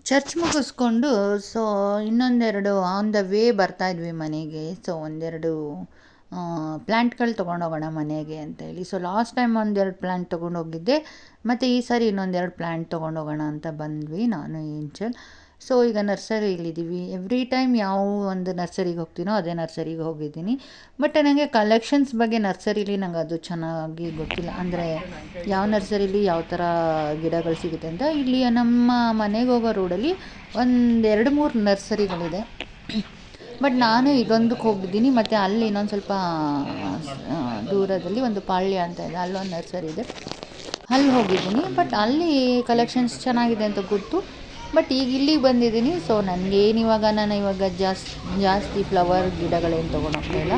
Church ಮುಗಿಸ್ಕೊಂಡು so ಇನ್ನೊಂದೆರಡು on the way ಬರ್ತಾಯಿದ್ವಿ ಮನೆಗೆ. ಸೊ ಒಂದೆರಡು ಪ್ಲ್ಯಾಂಟ್ಗಳು ತೊಗೊಂಡೋಗೋಣ ಮನೆಗೆ ಅಂತೇಳಿ. ಸೊ ಲಾಸ್ಟ್ ಟೈಮ್ ಒಂದೆರಡು ಪ್ಲ್ಯಾಂಟ್ ತೊಗೊಂಡೋಗಿದ್ದೆ, ಮತ್ತು ಈ ಸಾರಿ ಇನ್ನೊಂದೆರಡು ಪ್ಲ್ಯಾಂಟ್ ತೊಗೊಂಡೋಗೋಣ ಅಂತ ಬಂದ್ವಿ ನಾನು ಏಂಜಲ್. ಸೊ ಈಗ ನರ್ಸರಿಲಿದ್ದೀವಿ. ಎವ್ರಿ ಟೈಮ್ ಯಾವ ಒಂದು ನರ್ಸರಿಗೆ ಹೋಗ್ತೀನೋ ಅದೇ ನರ್ಸರಿಗೆ ಹೋಗಿದ್ದೀನಿ. ಬಟ್ ನನಗೆ ಕಲೆಕ್ಷನ್ಸ್ ಬಗ್ಗೆ ನರ್ಸರಿಲಿ ನಂಗೆ ಅದು ಚೆನ್ನಾಗಿ ಗೊತ್ತಿಲ್ಲ, ಅಂದರೆ ಯಾವ ನರ್ಸರಿಲಿ ಯಾವ ಥರ ಗಿಡಗಳು ಸಿಗುತ್ತೆ ಅಂತ. ಇಲ್ಲಿ ನಮ್ಮ ಮನೆಗೆ ಹೋಗೋ ರೋಡಲ್ಲಿ ಒಂದು 2-3 ನರ್ಸರಿಗಳಿದೆ. ಬಟ್ ನಾನು ಇದೊಂದಕ್ಕೆ ಹೋಗಿದ್ದೀನಿ, ಮತ್ತು ಅಲ್ಲಿ ಇನ್ನೊಂದು ಸ್ವಲ್ಪ ದೂರದಲ್ಲಿ ಒಂದು ಪಾಳ್ಯ ಅಂತ ಇದೆ, ಅಲ್ಲೊಂದು ನರ್ಸರಿ ಇದೆ, ಅಲ್ಲಿ ಹೋಗಿದ್ದೀನಿ. ಬಟ್ ಅಲ್ಲಿ ಕಲೆಕ್ಷನ್ಸ್ ಚೆನ್ನಾಗಿದೆ ಅಂತ ಗೊತ್ತು. ಬಟ್ ಈಗ ಇಲ್ಲಿಗೆ ಬಂದಿದ್ದೀನಿ. ಸೊ ನಾನು ಇವಾಗ ಜಾಸ್ತಿ ಫ್ಲವರ್ ಗಿಡಗಳೇನು ತೊಗೊಂಡೋಗ್ತಾಯಿಲ್ಲ,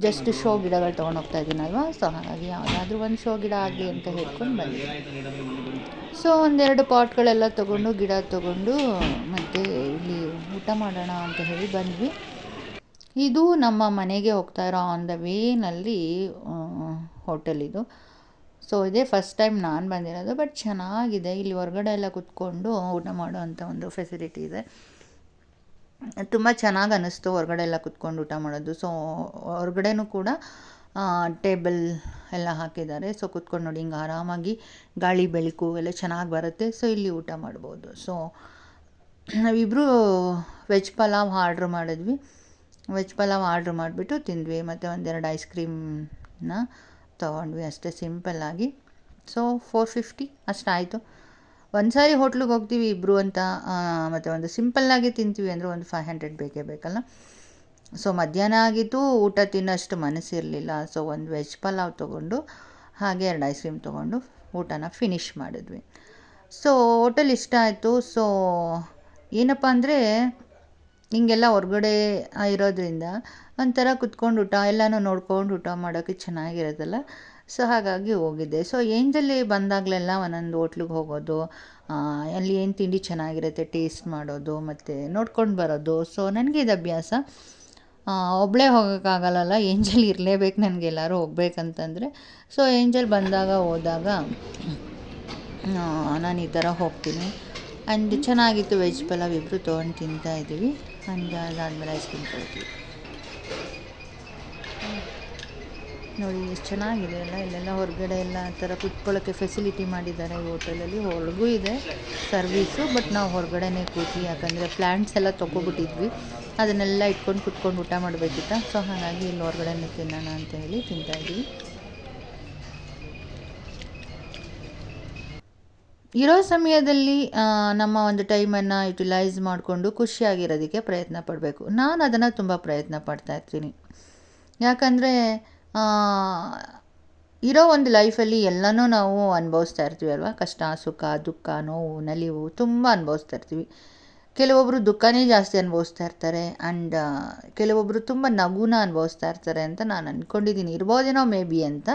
ಜಸ್ಟ್ ಶೋ ಗಿಡಗಳು ತೊಗೊಂಡೋಗ್ತಾ ಇದ್ದೀನಲ್ವ. ಸೊ ಹಾಗಾಗಿ ಯಾವುದಾದ್ರೂ ಒಂದು ಶೋ ಗಿಡ ಆಗಲಿ ಅಂತ ಹೇಳ್ಕೊಂಡು ಬಂದಿದ್ದೀನಿ. ಸೊ ಒಂದೆರಡು ಪಾಟ್ಗಳೆಲ್ಲ ಗಿಡ ತೊಗೊಂಡು ಮತ್ತು ಇಲ್ಲಿ ಊಟ ಮಾಡೋಣ ಅಂತ ಹೇಳಿ ಬಂದ್ವಿ. ಇದು ನಮ್ಮ ಮನೆಗೆ ಹೋಗ್ತಾ ಇರೋ ಆನ್ ದ ವೇನಲ್ಲಿ ಹೋಟೆಲ್ ಇದು. ಸೊ ಇದೇ ಫಸ್ಟ್ ಟೈಮ್ ನಾನು ಬಂದಿರೋದು, ಬಟ್ ಚೆನ್ನಾಗಿದೆ. ಇಲ್ಲಿ ಹೊರಗಡೆ ಎಲ್ಲ ಕೂತ್ಕೊಂಡು ಊಟ ಮಾಡೋ ಅಂಥ ಒಂದು ಫೆಸಿಲಿಟಿ ಇದೆ. ತುಂಬ ಚೆನ್ನಾಗಿ ಅನ್ನಿಸ್ತು ಹೊರಗಡೆ ಎಲ್ಲ ಕೂತ್ಕೊಂಡು ಊಟ ಮಾಡೋದು. ಸೊ ಹೊರಗಡೆನೂ ಕೂಡ ಟೇಬಲ್ ಎಲ್ಲ ಹಾಕಿದ್ದಾರೆ. ಸೊ ಕೂತ್ಕೊಂಡು ನೋಡಿ ಹಿಂಗೆ ಆರಾಮಾಗಿ ಗಾಳಿ ಬೆಳಕು ಎಲ್ಲ ಚೆನ್ನಾಗಿ ಬರುತ್ತೆ. ಸೊ ಇಲ್ಲಿ ಊಟ ಮಾಡ್ಬೋದು. ಸೊ ನಾವಿಬ್ಬರು ವೆಜ್ ಪಲಾವ್ ಆರ್ಡ್ರ್ ಮಾಡಿದ್ವಿ. ವೆಜ್ ಪಲಾವ್ ಆರ್ಡ್ರ್ ಮಾಡಿಬಿಟ್ಟು ತಿಂದ್ವಿ, ಮತ್ತು ಒಂದೆರಡು ಐಸ್ ಕ್ರೀಮ್ನ ತೊಗೊಂಡ್ವಿ ಅಷ್ಟೇ ಸಿಂಪಲ್ಲಾಗಿ. ಸೊ 450 ಅಷ್ಟಾಯಿತು. ಒಂದು ಸಾರಿ ಹೋಟ್ಲಿಗೆ ಹೋಗ್ತೀವಿ ಇಬ್ಬರು ಅಂತ, ಮತ್ತು ಒಂದು ಸಿಂಪಲ್ಲಾಗಿ ತಿಂತೀವಿ ಅಂದರೆ ಒಂದು 500 ಬೇಕೇ ಬೇಕಲ್ಲ. ಸೊ ಮಧ್ಯಾಹ್ನ ಆಗಿತ್ತು, ಊಟ ತಿನ್ನೋಷ್ಟು ಮನಸ್ಸಿರಲಿಲ್ಲ. ಸೊ ಒಂದು ವೆಜ್ ಪಲಾವ್ ತೊಗೊಂಡು ಹಾಗೆ 2 ಐಸ್ ಕ್ರೀಮ್ ತೊಗೊಂಡು ಊಟನ ಫಿನಿಷ್ ಮಾಡಿದ್ವಿ. ಸೊ ಹೋಟೆಲ್ ಇಷ್ಟ ಆಯಿತು. ಸೊ ಏನಪ್ಪ ಅಂದರೆ ಹಿಂಗೆಲ್ಲ ಹೊರ್ಗಡೆ ಇರೋದ್ರಿಂದ ಒಂಥರ ಕುತ್ಕೊಂಡು ಊಟ ಎಲ್ಲನೂ ನೋಡ್ಕೊಂಡು ಊಟ ಮಾಡೋಕ್ಕೆ ಚೆನ್ನಾಗಿರೋದಲ್ಲ. ಸೊ ಹಾಗಾಗಿ ಹೋಗಿದ್ದೆ. ಸೊ ಏಂಜಲ್ಲಿ ಬಂದಾಗಲೆಲ್ಲ ಒಂದೊಂದು ಹೋಟ್ಲಿಗೆ ಹೋಗೋದು, ಅಲ್ಲಿ ಏನು ತಿಂಡಿ ಚೆನ್ನಾಗಿರುತ್ತೆ ಟೇಸ್ಟ್ ಮಾಡೋದು ಮತ್ತು ನೋಡ್ಕೊಂಡು ಬರೋದು. ಸೊ ನನಗೆ ಇದು ಅಭ್ಯಾಸ. ಒಬ್ಬಳೇ ಹೋಗೋಕ್ಕಾಗಲ್ಲ, ಏಂಜಲ್ ಇರಲೇಬೇಕು ನನಗೆ, ಎಲ್ಲರೂ ಹೋಗ್ಬೇಕಂತಂದರೆ. ಸೊ ಏಂಜಲ್ ಹೋದಾಗ ನಾನು ಈ ಥರ ಹೋಗ್ತೀನಿ. ಆ್ಯಂಡ್ ಚೆನ್ನಾಗಿತ್ತು ವೆಜ್ ಪಲಾವ್, ಇಬ್ಬರು ತೊಗೊಂಡು ತಿಂತಾಯಿದ್ದೀವಿ. ಆ್ಯಂಡ್ ಅದಾದಮೇಲೆ ಐಸ್ ಕ್ರೀಮ್ ಕೊಡ್ತೀವಿ. ನೋಡಿ ಎಷ್ಟು ಚೆನ್ನಾಗಿದೆ ಅಲ್ಲ. ಇಲ್ಲೆಲ್ಲ ಹೊರಗಡೆ ಎಲ್ಲ ಆ ಥರ ಕುತ್ಕೊಳ್ಳೋಕ್ಕೆ ಫೆಸಿಲಿಟಿ ಮಾಡಿದ್ದಾರೆ ಈ ಹೋಟೆಲಲ್ಲಿ. ಒಳಗೂ ಇದೆ ಸರ್ವೀಸು, ಬಟ್ ನಾವು ಹೊರಗಡೆನೇ ಕೂತ್ವಿ, ಯಾಕಂದರೆ ಪ್ಲ್ಯಾಂಟ್ಸ್ ಎಲ್ಲ ತೊಗೊಬಿಟ್ಟಿದ್ವಿ, ಅದನ್ನೆಲ್ಲ ಇಟ್ಕೊಂಡು ಕುತ್ಕೊಂಡು ಊಟ ಮಾಡಬೇಕಿತ್ತ. ಸೊ ಹಾಗಾಗಿ ಇಲ್ಲಿ ಹೊರಗಡೆನೇ ತಿನ್ನೋಣ ಅಂತ ಹೇಳಿ ತಿಂತಾಯಿದ್ವಿ. ಇರೋ ಸಮಯದಲ್ಲಿ ನಮ್ಮ ಒಂದು ಟೈಮನ್ನು ಯುಟಿಲೈಸ್ ಮಾಡಿಕೊಂಡು ಖುಷಿಯಾಗಿರೋದಕ್ಕೆ ಪ್ರಯತ್ನ ಪಡಬೇಕು. ನಾನು ಅದನ್ನು ತುಂಬ ಪ್ರಯತ್ನ ಪಡ್ತಾಯಿರ್ತೀನಿ. ಯಾಕಂದರೆ ಇರೋ ಒಂದು ಲೈಫಲ್ಲಿ ಎಲ್ಲನೂ ನಾವು ಅನುಭವಿಸ್ತಾ ಇರ್ತೀವಿ ಅಲ್ವಾ. ಕಷ್ಟ, ಸುಖ, ದುಃಖ, ನೋವು, ನಲಿವು ತುಂಬ ಅನುಭವಿಸ್ತಾ ಇರ್ತೀವಿ. ಕೆಲವೊಬ್ಬರು ದುಃಖನೇ ಜಾಸ್ತಿ ಅನುಭವಿಸ್ತಾ ಇರ್ತಾರೆ, ಆ್ಯಂಡ್ ಕೆಲವೊಬ್ಬರು ತುಂಬ ನಗುನ ಅನುಭವಿಸ್ತಾ ಇರ್ತಾರೆ ಅಂತ ನಾನು ಅಂದ್ಕೊಂಡಿದ್ದೀನಿ. ಇರ್ಬೋದೇನೋ ಮೇ ಬಿ ಅಂತ.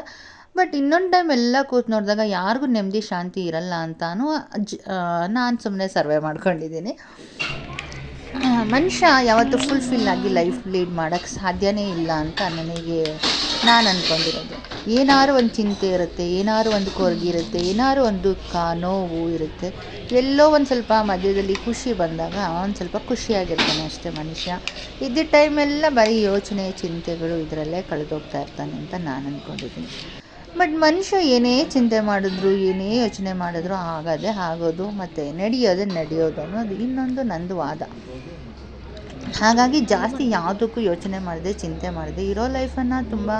ಬಟ್ ಇನ್ನೊಂದು ಟೈಮ್ ಎಲ್ಲ ಕೂತು ನೋಡಿದಾಗ ಯಾರಿಗೂ ನೆಮ್ಮದಿ ಶಾಂತಿ ಇರಲ್ಲ ಅಂತಾನು ನಾನು ಸುಮ್ಮನೆ ಸರ್ವೆ ಮಾಡ್ಕೊಂಡಿದ್ದೀನಿ. ಮನುಷ್ಯ ಯಾವತ್ತೂ ಫುಲ್ಫಿಲ್ ಆಗಿ ಲೈಫ್ ಲೀಡ್ ಮಾಡೋಕ್ಕೆ ಸಾಧ್ಯನೇ ಇಲ್ಲ ಅಂತ ನನಗೆ ನಾನು ಅಂದ್ಕೊಂಡಿರೋದು. ಏನಾದ್ರು ಒಂದು ಚಿಂತೆ ಇರುತ್ತೆ, ಏನಾದ್ರು ಒಂದು ಕೊರಗಿ ಇರುತ್ತೆ, ಏನಾದ್ರು ಒಂದು ದುಃಖ ನೋವು ಇರುತ್ತೆ. ಎಲ್ಲೋ ಒಂದು ಸ್ವಲ್ಪ ಮಧ್ಯದಲ್ಲಿ ಖುಷಿ ಬಂದಾಗ ಒಂದು ಸ್ವಲ್ಪ ಖುಷಿಯಾಗಿರ್ತಾನೆ ಅಷ್ಟೇ ಮನುಷ್ಯ. ಇದ್ದ ಟೈಮೆಲ್ಲ ಬರೀ ಯೋಚನೆ ಚಿಂತೆಗಳು ಇದರಲ್ಲೇ ಕಳೆದೋಗ್ತಾ ಇರ್ತಾನೆ ಅಂತ ನಾನು ಅಂದ್ಕೊಂಡಿದ್ದೀನಿ. ಬಟ್ ಮನುಷ್ಯ ಏನೇ ಚಿಂತೆ ಮಾಡಿದ್ರು ಏನೇ ಯೋಚನೆ ಮಾಡಿದ್ರು ಆಗೋದು ಮತ್ತು ನಡೆಯೋದು ಅನ್ನೋದು ಇನ್ನೊಂದು ನಂದು ವಾದ. ಹಾಗಾಗಿ ಜಾಸ್ತಿ ಯಾವುದಕ್ಕೂ ಯೋಚನೆ ಮಾಡದೆ ಚಿಂತೆ ಮಾಡದೆ ಇರೋ ಲೈಫನ್ನು ತುಂಬ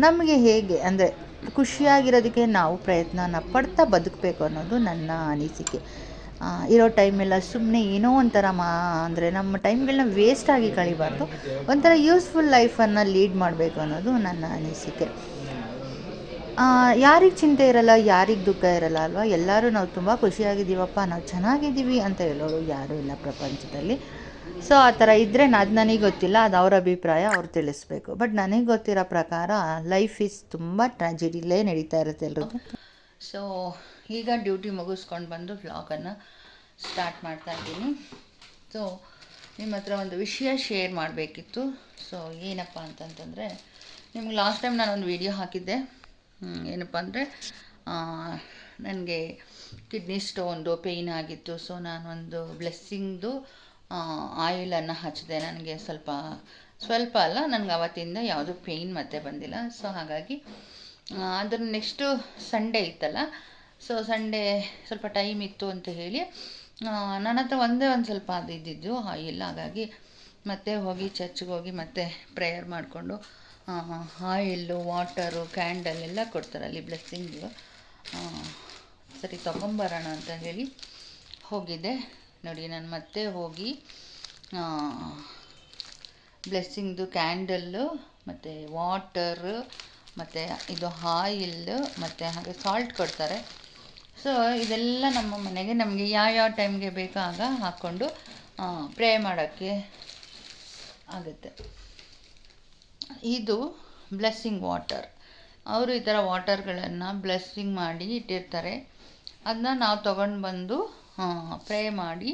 ನಮಗೆ ಹೇಗೆ ಅಂದರೆ ಖುಷಿಯಾಗಿರೋದಕ್ಕೆ ನಾವು ಪ್ರಯತ್ನನ ಪಡ್ತಾ ಬದುಕಬೇಕು ಅನ್ನೋದು ನನ್ನ ಅನಿಸಿಕೆ. ಇರೋ ಟೈಮೆಲ್ಲ ಸುಮ್ಮನೆ ಏನೋ ಒಂಥರ ಅಂದರೆ ನಮ್ಮ ಟೈಮ್ಗಳನ್ನ ವೇಸ್ಟಾಗಿ ಕಳಿಬಾರ್ದು, ಒಂಥರ ಯೂಸ್ಫುಲ್ ಲೈಫನ್ನು ಲೀಡ್ ಮಾಡಬೇಕು ಅನ್ನೋದು ನನ್ನ ಅನಿಸಿಕೆ. ಯಾರಿಗೆ ಚಿಂತೆ ಇರಲ್ಲ, ಯಾರಿಗೆ ದುಃಖ ಇರಲ್ಲ ಅಲ್ವಾ? ಎಲ್ಲರೂ ನಾವು ತುಂಬ ಖುಷಿಯಾಗಿದ್ದೀವಪ್ಪ, ನಾವು ಚೆನ್ನಾಗಿದ್ದೀವಿ ಅಂತ ಹೇಳೋರು ಯಾರೂ ಇಲ್ಲ ಪ್ರಪಂಚದಲ್ಲಿ. ಸೊ ಆ ಥರ ಇದ್ದರೆ ಅದು ನನಗೆ ಗೊತ್ತಿಲ್ಲ, ಅದು ಅವ್ರ ಅಭಿಪ್ರಾಯ, ಅವ್ರು ತಿಳಿಸ್ಬೇಕು. ಬಟ್ ನನಗೆ ಗೊತ್ತಿರೋ ಪ್ರಕಾರ ಲೈಫ್ ಈಸ್ ತುಂಬ ಟ್ರಾಜಿಡಿಲೇ ನಡೀತಾ ಇರುತ್ತೆ ಎಲ್ರಿಗೂ. ಸೊ ಈಗ ಡ್ಯೂಟಿ ಮುಗಿಸ್ಕೊಂಡು ಬಂದು ವ್ಲಾಗನ್ನು ಸ್ಟಾರ್ಟ್ ಮಾಡ್ತಾಯಿದ್ದೀನಿ. ಸೊ ನಿಮ್ಮ ಹತ್ರ ಒಂದು ವಿಷಯ ಶೇರ್ ಮಾಡಬೇಕಿತ್ತು. ಸೊ ಏನಪ್ಪ ಅಂತಂತಂದರೆ, ನಿಮ್ಗೆ ಲಾಸ್ಟ್ ಟೈಮ್ ನಾನೊಂದು ವಿಡಿಯೋ ಹಾಕಿದ್ದೆ. ಏನಪ್ಪ ಅಂದರೆ ನನಗೆ ಕಿಡ್ನಿ ಸ್ಟೋನ್ದು ಪೇಯ್ನ್ ಆಗಿತ್ತು. ಸೊ ನಾನೊಂದು ಬ್ಲೆಸ್ಸಿಂಗ್ದು ಆಯಿಲನ್ನು ಹಚ್ಚಿದೆ. ನನಗೆ ಸ್ವಲ್ಪ ಅಲ್ಲ, ನನಗೆ ಅವತ್ತಿಂದ ಯಾವುದೂ ಪೇಯ್ನ್ ಮತ್ತೆ ಬಂದಿಲ್ಲ. ಸೊ ಹಾಗಾಗಿ ಅದರ ನೆಕ್ಸ್ಟು ಸಂಡೇ ಇತ್ತಲ್ಲ, ಸೊ ಸಂಡೇ ಸ್ವಲ್ಪ ಟೈಮ್ ಇತ್ತು ಅಂತ ಹೇಳಿ ನನ್ನ ಹತ್ರ ಒಂದೇ ಒಂದು ಸ್ವಲ್ಪ ಅದು ಇದ್ದಿದ್ದು ಆಯಿಲ್. ಹಾಗಾಗಿ ಮತ್ತೆ ಹೋಗಿ ಚರ್ಚ್ಗೆ ಹೋಗಿ ಮತ್ತೆ ಪ್ರೇಯರ್ ಮಾಡಿಕೊಂಡು ಆಯಿಲ್ಲು, ವಾಟರು, ಕ್ಯಾಂಡಲ್ ಎಲ್ಲ ಕೊಡ್ತಾರೆ ಅಲ್ಲಿ ಬ್ಲೆಸ್ಸಿಂಗು. ಸರಿ ತೊಗೊಂಬರೋಣ ಅಂತ ಹೇಳಿ ಹೋಗಿದ್ದೆ. ನೋಡಿ, ನಾನು ಮತ್ತೆ ಹೋಗಿ ಬ್ಲೆಸ್ಸಿಂಗ್ದು ಕ್ಯಾಂಡಲ್ಲು ಮತ್ತು ವಾಟರು ಮತ್ತು ಇದು ಆಯಿಲ್ಲು ಮತ್ತು ಹಾಗೆ ಸಾಲ್ಟ್ ಕೊಡ್ತಾರೆ. ಸೊ ಇದೆಲ್ಲ ನಮ್ಮ ಮನೆಗೆ ನಮಗೆ ಯಾವ ಟೈಮ್ಗೆ ಬೇಕೋ ಆಗ ಹಾಕ್ಕೊಂಡು ಪ್ರೇ ಮಾಡೋಕ್ಕೆ ಆಗುತ್ತೆ. ಇದು ಬ್ಲೆಸ್ಸಿಂಗ್ ವಾಟರ್. ಅವರು ಈ ಥರ ವಾಟರ್ಗಳನ್ನು ಬ್ಲೆಸ್ಸಿಂಗ್ ಮಾಡಿ ಇಟ್ಟಿರ್ತಾರೆ. ಅದನ್ನ ನಾವು ತೊಗೊಂಡು ಬಂದು ಪ್ರೇ ಮಾಡಿ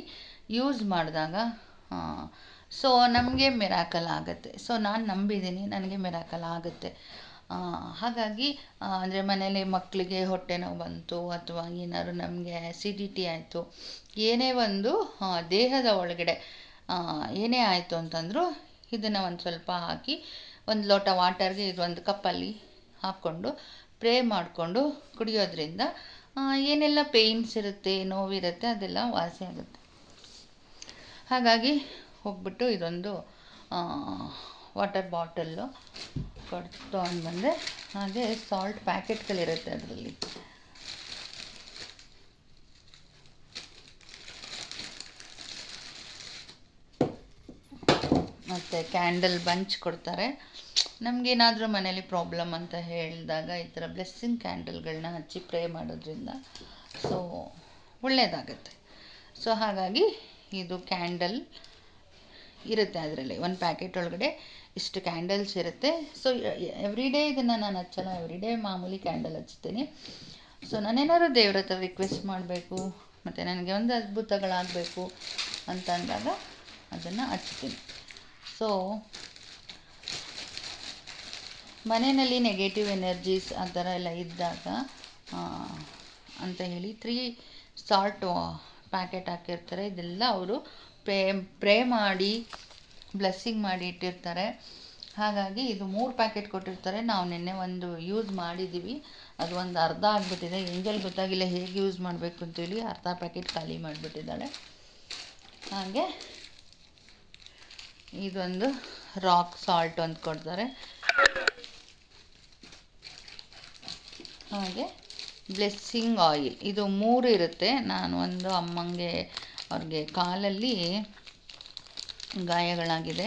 ಯೂಸ್ ಮಾಡಿದಾಗ ಸೊ ನಮಗೆ ಮಿರಾಕಲ್ ಆಗುತ್ತೆ. ಸೊ ನಾನು ನಂಬಿದ್ದೀನಿ, ನನಗೆ ಮಿರಾಕಲ್ ಆಗುತ್ತೆ. ಹಾಗಾಗಿ ಅಂದರೆ ಮನೇಲಿ ಮಕ್ಕಳಿಗೆ ಹೊಟ್ಟೆ ನೋವು ಬಂತು ಅಥವಾ ಏನಾದ್ರು ನಮಗೆ ಅಸಿಡಿಟಿ ಆಯಿತು, ಏನೇ ಒಂದು ದೇಹದ ಒಳಗಡೆ ಏನೇ ಆಯಿತು ಅಂತಂದರೂ ಇದನ್ನು ಒಂದು ಸ್ವಲ್ಪ ಹಾಕಿ ಒಂದು ಲೋಟ ವಾಟರ್ಗೆ ಇದೊಂದು ಕಪ್ಪಲ್ಲಿ ಹಾಕ್ಕೊಂಡು ಪ್ರೇ ಮಾಡಿಕೊಂಡು ಕುಡಿಯೋದ್ರಿಂದ ಏನೆಲ್ಲ ಪೇಯ್ನ್ಸ್ ಇರುತ್ತೆ, ನೋವಿರುತ್ತೆ, ಅದೆಲ್ಲ ವಾಸಿ ಆಗುತ್ತೆ. ಹಾಗಾಗಿ ಹೋಗ್ಬಿಟ್ಟು ಇದೊಂದು ವಾಟರ್ ಬಾಟಲ್ಲು ತೊಗೊಂಡು ಬಂದೆ. ಹಾಗೆ ಸಾಲ್ಟ್ ಪ್ಯಾಕೆಟ್ಗಳಿರುತ್ತೆ ಅದರಲ್ಲಿ. ಮತ್ತು ಕ್ಯಾಂಡಲ್ ಬಂಚ್ ಕೊಡ್ತಾರೆ. ನಮಗೇನಾದರೂ ಮನೇಲಿ ಪ್ರಾಬ್ಲಮ್ ಅಂತ ಹೇಳಿದಾಗ ಈ ಥರ ಬ್ಲೆಸ್ಸಿಂಗ್ ಕ್ಯಾಂಡಲ್ಗಳನ್ನ ಹಚ್ಚಿ ಪ್ರೇ ಮಾಡೋದ್ರಿಂದ ಸೊ ಒಳ್ಳೆಯದಾಗತ್ತೆ. ಸೊ ಹಾಗಾಗಿ ಇದು ಕ್ಯಾಂಡಲ್ ಇರುತ್ತೆ ಅದರಲ್ಲಿ. ಒಂದು ಪ್ಯಾಕೆಟ್ ಒಳಗಡೆ ಇಷ್ಟು ಕ್ಯಾಂಡಲ್ಸ್ ಇರುತ್ತೆ. ಸೊ ಎವ್ರಿಡೇ ಇದನ್ನು ನಾನು ಹಚ್ಚಲ್ಲ, ಎವ್ರಿಡೇ ಮಾಮೂಲಿ ಕ್ಯಾಂಡಲ್ ಹಚ್ತೀನಿ. ಸೊ ನಾನೇನಾದ್ರು ದೇವ್ರ ಹತ್ರ ರಿಕ್ವೆಸ್ಟ್ ಮಾಡಬೇಕು ಮತ್ತು ನನಗೆ ಒಂದು ಅದ್ಭುತಗಳಾಗಬೇಕು ಅಂತ ಅಂದಾಗ ಅದನ್ನು ಹಚ್ತೀನಿ. ಸೊ ಮನೆಯಲ್ಲಿ ನೆಗೆಟಿವ್ ಎನರ್ಜೀಸ್ ಆ ಥರ ಎಲ್ಲ ಇದ್ದಾಗ ಅಂತ ಹೇಳಿ 3 ಸಾಲ್ಟ್ ಪ್ಯಾಕೆಟ್ ಹಾಕಿರ್ತಾರೆ. ಇದೆಲ್ಲ ಅವರು ಪ್ರೇ ಮಾಡಿ ಬ್ಲೆಸ್ಸಿಂಗ್ ಮಾಡಿ ಇಟ್ಟಿರ್ತಾರೆ. ಹಾಗಾಗಿ ಇದು 3 ಪ್ಯಾಕೆಟ್ ಕೊಟ್ಟಿರ್ತಾರೆ. ನಾವು ನಿನ್ನೆ ಒಂದು ಯೂಸ್ ಮಾಡಿದ್ದೀವಿ, ಅದು ಒಂದು ಅರ್ಧ ಆಗಿಬಿಟ್ಟಿದೆ. ಏಂಜಲ್ ಗೊತ್ತಾಗಿಲ್ಲ ಹೇಗೆ ಯೂಸ್ ಮಾಡಬೇಕು ಅಂತೇಳಿ ಅರ್ಧ ಪ್ಯಾಕೆಟ್ ಖಾಲಿ ಮಾಡಿಬಿಟ್ಟಿದ್ದಾಳೆ. ಹಾಗೆ ಇದೊಂದು ರಾಕ್ ಸಾಲ್ಟ್ ಒಂದು ಕೊಡ್ತಾರೆ. ಹಾಗೆ ಬ್ಲೆಸ್ಸಿಂಗ್ ಆಯಿಲ್ ಇದು 3 ಇರುತ್ತೆ. ನಾನು ಒಂದು ಅಮ್ಮಂಗೆ ಅವ್ರಿಗೆ ಕಾಲಲ್ಲಿ ಗಾಯಗಳಾಗಿದೆ,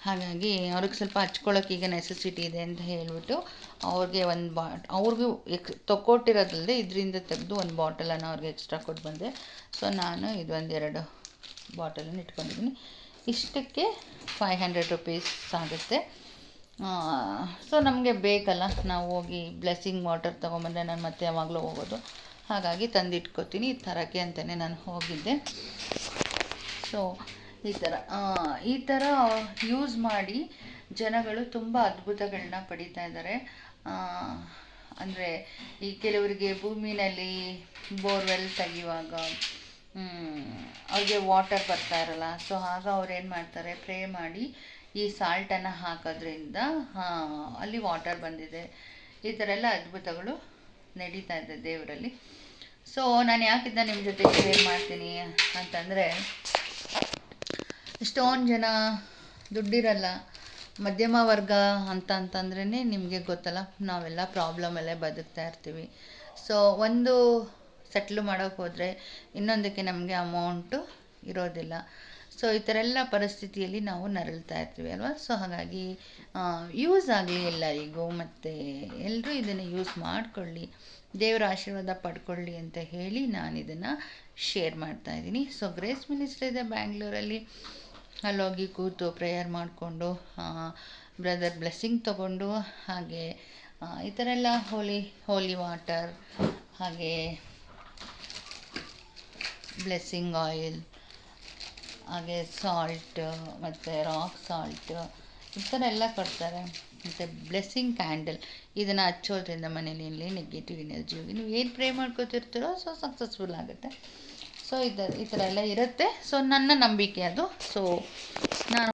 ಹಾಗಾಗಿ ಅವ್ರಿಗೆ ಸ್ವಲ್ಪ ಹಚ್ಕೊಳ್ಳೋಕೆ ಈಗ ನೆಸೆಸಿಟಿ ಇದೆ ಅಂತ ಹೇಳಿಬಿಟ್ಟು ಅವ್ರಿಗೆ ಒಂದು ಅವ್ರಿಗೂ ತಗೊಟ್ಟಿರೋದಲ್ಲದೆ ಇದರಿಂದ ತೆಗೆದು ಒಂದು ಬಾಟಲನ್ನು ಅವ್ರಿಗೆ ಎಕ್ಸ್ಟ್ರಾ ಕೊಟ್ಟು ಬಂದೆ. ಸೊ ನಾನು ಇದೊಂದು 2 ಬಾಟಲನ್ನು ಇಟ್ಕೊಂಡಿದ್ದೀನಿ. ಇಷ್ಟಕ್ಕೆ 500 ರೂಪೀಸ್ ಆಗುತ್ತೆ. ಸೊ ನಮಗೆ ಬೇಕಲ್ಲ, ನಾವು ಹೋಗಿ ಬ್ಲೆಸ್ಸಿಂಗ್ ವಾಟರ್ ತೊಗೊಂಬಂದರೆ ನಾನು ಮತ್ತೆ ಯಾವಾಗಲೂ ಹೋಗೋದು, ಹಾಗಾಗಿ ತಂದಿಟ್ಕೋತೀನಿ. ತರೋಕ್ಕೆ ಅಂತಲೇ ನಾನು ಹೋಗಿದ್ದೆ. ಸೊ ಈ ಥರ ಯೂಸ್ ಮಾಡಿ ಜನಗಳು ತುಂಬ ಅದ್ಭುತಗಳನ್ನ ಪಡಿತಾ ಇದ್ದಾರೆ. ಅಂದರೆ ಈ ಕೆಲವರಿಗೆ ಭೂಮಿನಲ್ಲಿ ಬೋರ್ವೆಲ್ ತೆಗೆಯುವಾಗ ಅವ್ರಿಗೆ ವಾಟರ್ ಬರ್ತಾ ಇರಲ್ಲ. ಸೊ ಆಗ ಅವ್ರು ಏನು ಮಾಡ್ತಾರೆ, ಪ್ರೇ ಮಾಡಿ ಈ ಸಾಲ್ಟನ್ನು ಹಾಕೋದ್ರಿಂದ ಅಲ್ಲಿ ವಾಟರ್ ಬಂದಿದೆ. ಈ ಥರ ಎಲ್ಲ ಅದ್ಭುತಗಳು ನಡೀತಾ ಇದೆ ದೇವರಲ್ಲಿ. ಸೊ ನಾನು ಯಾಕಿದ್ದ ನಿಮ್ಮ ಜೊತೆ ಶೇರ್ ಮಾಡ್ತೀನಿ ಅಂತಂದರೆ, ಎಷ್ಟೊಂದು ಜನ ದುಡ್ಡಿರಲ್ಲ, ಮಧ್ಯಮ ವರ್ಗ ಅಂತಂದ್ರೇ ನಿಮಗೆ ಗೊತ್ತಲ್ಲ, ನಾವೆಲ್ಲ ಪ್ರಾಬ್ಲಮಲ್ಲೇ ಬದುಕ್ತಾ ಇರ್ತೀವಿ. ಸೊ ಒಂದು ಸೆಟ್ಲ್ ಮಾಡೋಕ್ಕೆ ಹೋದರೆ ಇನ್ನೊಂದಕ್ಕೆ ನಮಗೆ ಅಮೌಂಟು ಇರೋದಿಲ್ಲ. ಸೊ ಈ ಥರ ಎಲ್ಲ ಪರಿಸ್ಥಿತಿಯಲ್ಲಿ ನಾವು ನರಳ್ತಾ ಇರ್ತೀವಿ ಅಲ್ವಾ. ಸೊ ಹಾಗಾಗಿ ಯೂಸ್ ಆಗಲಿ ಎಲ್ಲರಿಗೂ, ಮತ್ತು ಎಲ್ಲರೂ ಇದನ್ನು ಯೂಸ್ ಮಾಡಿಕೊಳ್ಳಿ, ದೇವರ ಆಶೀರ್ವಾದ ಪಡ್ಕೊಳ್ಳಿ ಅಂತ ಹೇಳಿ ನಾನು ಇದನ್ನು ಶೇರ್ ಮಾಡ್ತಾಯಿದ್ದೀನಿ. ಸೊ ಗ್ರೇಸ್ ಮಿನಿಸ್ಟ್ರಿ ಇದೆ ಬ್ಯಾಂಗ್ಳೂರಲ್ಲಿ, ಅಲ್ಲೋಗಿ ಕೂತು ಪ್ರೇಯರ್ ಮಾಡಿಕೊಂಡು ಬ್ರದರ್ ಬ್ಲೆಸ್ಸಿಂಗ್ ತೊಗೊಂಡು, ಹಾಗೆ ಈ ಥರ ಎಲ್ಲ ಹೋಲಿ ವಾಟರ್, ಹಾಗೆ ಬ್ಲೆಸ್ಸಿಂಗ್ ಆಯಿಲ್, ಹಾಗೆ ಸಾಲ್ಟ್ ಮತ್ತು ರಾಕ್ ಸಾಲ್ಟ್, ಈ ಥರ ಎಲ್ಲ ಕೊಡ್ತಾರೆ. ಮತ್ತು ಬ್ಲೆಸ್ಸಿಂಗ್ ಕ್ಯಾಂಡಲ್, ಇದನ್ನು ಹಚ್ಚೋದ್ರಿಂದ ಮನೆಯಲ್ಲಿ ನೆಗೆಟಿವ್ ಎನರ್ಜಿ ನೀವು ಏನು ಪ್ರೇ ಮಾಡ್ಕೋತಿರ್ತೀರೋ ಸೊ ಸಕ್ಸಸ್ಫುಲ್ ಆಗುತ್ತೆ. ಸೊ ಈ ಥರ ಎಲ್ಲ ಇರುತ್ತೆ. ಸೊ ನನ್ನ ನಂಬಿಕೆ ಅದು. ಸೊ ನಾನು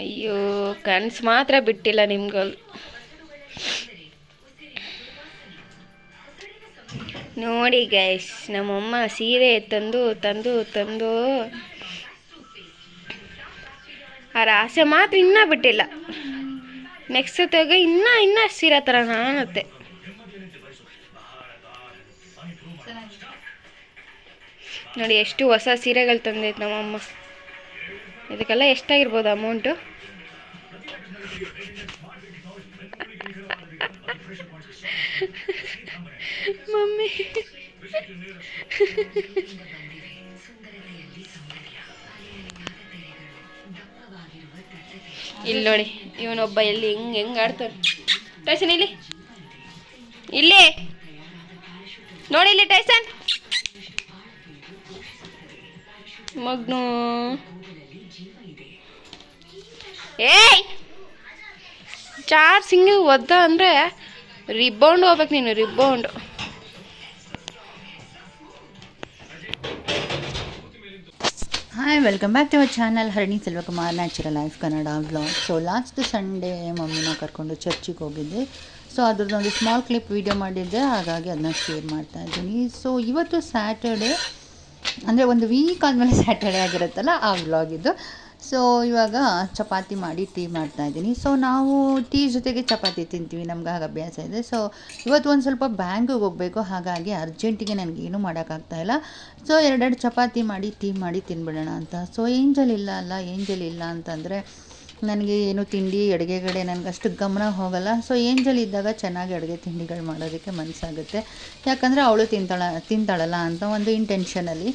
ಅಯ್ಯೋ ಕನಸು ಮಾತ್ರ ಬಿಟ್ಟಿಲ್ಲ ನಿಮ್ಗಳು. ನೋಡಿ ಗೈಸ್, ನಮ್ಮಮ್ಮ ಸೀರೆ ತಂದು ತಂದು ತಂದು ಅವ್ರ ಆಸೆ ಮಾತ್ರ ಇನ್ನೂ ಬಿಟ್ಟಿಲ್ಲ. ನೆಕ್ಸ್ಟ್ ತೆಗ ಇನ್ನೂ ಸೀರೆ ಥರ ಕಾಣುತ್ತೆ. ನೋಡಿ ಎಷ್ಟು ಹೊಸ ಸೀರೆಗಳು ತಂದೈತೆ ನಮ್ಮಮ್ಮ. ಇದಕ್ಕೆಲ್ಲ ಎಷ್ಟಾಗಿರ್ಬೋದು ಅಮೌಂಟು? ಮಮ್ಮಿ ಇಲ್ಲಿ ನೋಡಿ, ಇವನೊಬ್ಬ ಎಲ್ಲಿ ಹೆಂಗೆ ಆಡ್ತಾನೆ. ಟೈಸನ್ ಇಲ್ಲಿ ನೋಡಿ, ಇಲ್ಲಿ ಟೈಸನ್ ಮಗ್ನು. ಏಯ್ ಚಾರ್ಜಿಂಗ್ ಒದ್ದ ಅಂದರೆ ರಿಬೌಂಡ್ ಹೋಗ್ಬೇಕು ನೀನು, rebound. Hi, welcome back to our channel Harani Selvakumar natural life Kannada vlog. So last Sunday ಮಮ್ಮಿನ ಕರ್ಕೊಂಡು ಚರ್ಚಿಗೆ ಹೋಗಿದ್ದೆ. ಸೊ ಅದ್ರದ್ದೊಂದು ಸ್ಮಾಲ್ ಕ್ಲಿಪ್ ವೀಡಿಯೋ ಮಾಡಿದ್ದೆ, ಹಾಗಾಗಿ ಅದನ್ನ ಶೇರ್ ಮಾಡ್ತಾ ಇದ್ದೀನಿ. ಸೊ ಇವತ್ತು ಸ್ಯಾಟರ್ಡೇ, ಅಂದರೆ ಒಂದು ವೀಕ್ ಆದಮೇಲೆ ಸ್ಯಾಟರ್ಡೇ ಆಗಿರುತ್ತಲ್ಲ, ಆ ವ್ಲಾಗ್ ಇದು. ಸೊ ಇವಾಗ ಚಪಾತಿ ಮಾಡಿ ಟೀ ಮಾಡ್ತಾಯಿದ್ದೀನಿ. ಸೊ ನಾವು ಟೀ ಜೊತೆಗೆ ಚಪಾತಿ ತಿಂತೀವಿ, ನಮ್ಗೆ ಆಗ ಅಭ್ಯಾಸ ಇದೆ. ಸೊ ಇವತ್ತು ಒಂದು ಸ್ವಲ್ಪ ಬ್ಯಾಂಕಿಗೆ ಹೋಗಬೇಕು, ಹಾಗಾಗಿ ಅರ್ಜೆಂಟಿಗೆ ನನಗೇನು ಮಾಡೋಕ್ಕಾಗ್ತಾಯಿಲ್ಲ. ಸೊ 2 ಚಪಾತಿ ಮಾಡಿ ಟೀ ಮಾಡಿ ತಿನ್ಬಿಡೋಣ ಅಂತ. ಸೊ ಏಂಜಲ್ ಇಲ್ಲ ಅಂತಂದರೆ ನನಗೆ ಏನು ತಿಂಡಿ ಅಡುಗೆಗಡೆ ನನಗೆ ಅಷ್ಟು ಗಮನ ಹೋಗಲ್ಲ. ಸೊ ಏಂಜಲ್ ಇದ್ದಾಗ ಚೆನ್ನಾಗಿ ಅಡುಗೆ ತಿಂಡಿಗಳು ಮಾಡೋದಕ್ಕೆ ಮನಸ್ಸಾಗುತ್ತೆ, ಯಾಕಂದರೆ ಅವಳು ತಿಂತಾಳಲ್ಲ ಅಂತ ಒಂದು ಇಂಟೆನ್ಷನಲ್ಲಿ.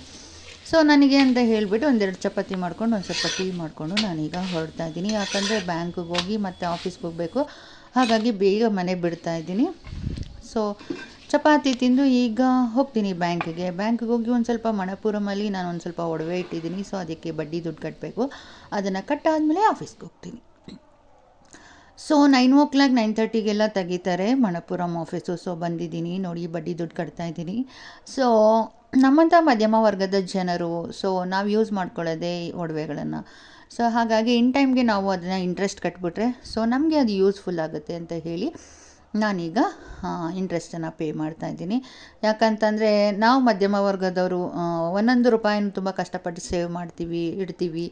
ಸೊ ನನಗೆ ಅಂತ ಹೇಳಿಬಿಟ್ಟು 2 ಚಪಾತಿ ಮಾಡ್ಕೊಂಡು ಒಂದು ಸ್ವಲ್ಪ ಟೀ ಮಾಡಿಕೊಂಡು ನಾನೀಗ ಹೊರಡ್ತಾ ಇದ್ದೀನಿ. ಯಾಕಂದರೆ ಬ್ಯಾಂಕಿಗೆ ಹೋಗಿ ಮತ್ತು ಆಫೀಸ್ಗೆ ಹೋಗಬೇಕು, ಹಾಗಾಗಿ ಬೇಗ ಮನೆ ಬಿಡ್ತಾ ಇದ್ದೀನಿ. ಸೊ ಚಪಾತಿ ತಿಂದು ಈಗ ಹೋಗ್ತೀನಿ ಬ್ಯಾಂಕಿಗೆ ಹೋಗಿ ಒಂದು ಸ್ವಲ್ಪ ಮಣಪುರಮಲ್ಲಿ ನಾನು ಒಂದು ಸ್ವಲ್ಪ ಒಡವೆ ಇಟ್ಟಿದ್ದೀನಿ. ಸೊ ಅದಕ್ಕೆ ಬಡ್ಡಿ ದುಡ್ಡು ಕಟ್ಟಬೇಕು, ಅದನ್ನು ಕಟ್ಟಾದಮೇಲೆ ಆಫೀಸ್ಗೆ ಹೋಗ್ತೀನಿ. ಸೊ 9 o'clock 9:30ಗೆಲ್ಲ ತೆಗಿತಾರೆ ಮಣಪುರಂ ಆಫೀಸು. ಸೊ ಬಂದಿದ್ದೀನಿ ನೋಡಿ, ಬಡ್ಡಿ ದುಡ್ಡು ಕಟ್ತಾಯಿದ್ದೀನಿ. ಸೊ ನಮ್ಮಂಥ ಮಧ್ಯಮ ವರ್ಗದ ಜನರು, ಸೊ ನಾವು ಯೂಸ್ ಮಾಡ್ಕೊಳ್ಳೋದೇ ಒಡವೆಗಳನ್ನು. ಸೊ ಹಾಗಾಗಿ ಇನ್ ಟೈಮ್ಗೆ ನಾವು ಅದನ್ನು ಇಂಟ್ರೆಸ್ಟ್ ಕಟ್ಬಿಟ್ರೆ ಸೊ ನಮಗೆ ಅದು ಯೂಸ್ಫುಲ್ ಆಗುತ್ತೆ ಅಂತ ಹೇಳಿ ನಾನೀಗ ಇಂಟ್ರೆಸ್ಟನ್ನು ಪೇ ಮಾಡ್ತಾಯಿದ್ದೀನಿ. ಯಾಕಂತಂದರೆ ನಾವು ಮಧ್ಯಮ ವರ್ಗದವರು ಒಂದೊಂದು ರೂಪಾಯಿನೂ ತುಂಬ ಕಷ್ಟಪಟ್ಟು ಸೇವ್ ಮಾಡ್ತೀವಿ, ಇಡ್ತೀವಿ.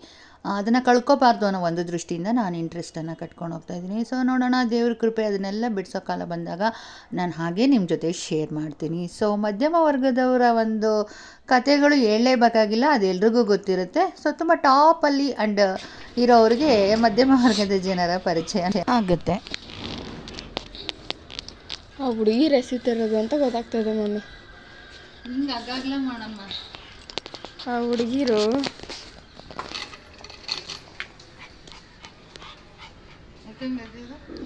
ಅದನ್ನು ಕಳ್ಕೊಬಾರ್ದು ಅನ್ನೋ ಒಂದು ದೃಷ್ಟಿಯಿಂದ ನಾನು ಇಂಟ್ರೆಸ್ಟನ್ನು ಕಟ್ಕೊಂಡು ಹೋಗ್ತಾಯಿದ್ದೀನಿ. ಸೊ ನೋಡೋಣ, ದೇವ್ರ ಕೃಪೆ ಅದನ್ನೆಲ್ಲ ಬಿಡಿಸೋ ಕಾಲ ಬಂದಾಗ ನಾನು ಹಾಗೇ ನಿಮ್ಮ ಜೊತೆ ಶೇರ್ ಮಾಡ್ತೀನಿ. ಸೊ ಮಧ್ಯಮ ವರ್ಗದವರ ಒಂದು ಕಥೆಗಳು ಹೇಳಲೇಬೇಕಾಗಿಲ್ಲ, ಅದು ಎಲ್ರಿಗೂ ಗೊತ್ತಿರುತ್ತೆ. ಸೊ ತುಂಬ ಟಾಪಲ್ಲಿ ಆ್ಯಂಡ್ ಇರೋರಿಗೆ ಮಧ್ಯಮ ವರ್ಗದ ಜನರ ಪರಿಚಯ ಆಗುತ್ತೆ. ಆ ಹುಡುಗಿ ರೆಸಿತಿರೋದು ಅಂತ ಗೊತ್ತಾಗ್ತದೆ ಮಮ್ಮಿ. ಹಿಂಗೆ ಆಗಾಗಲೇ ಮಾಡಮ್ಮ. ಆ ಹುಡುಗಿರು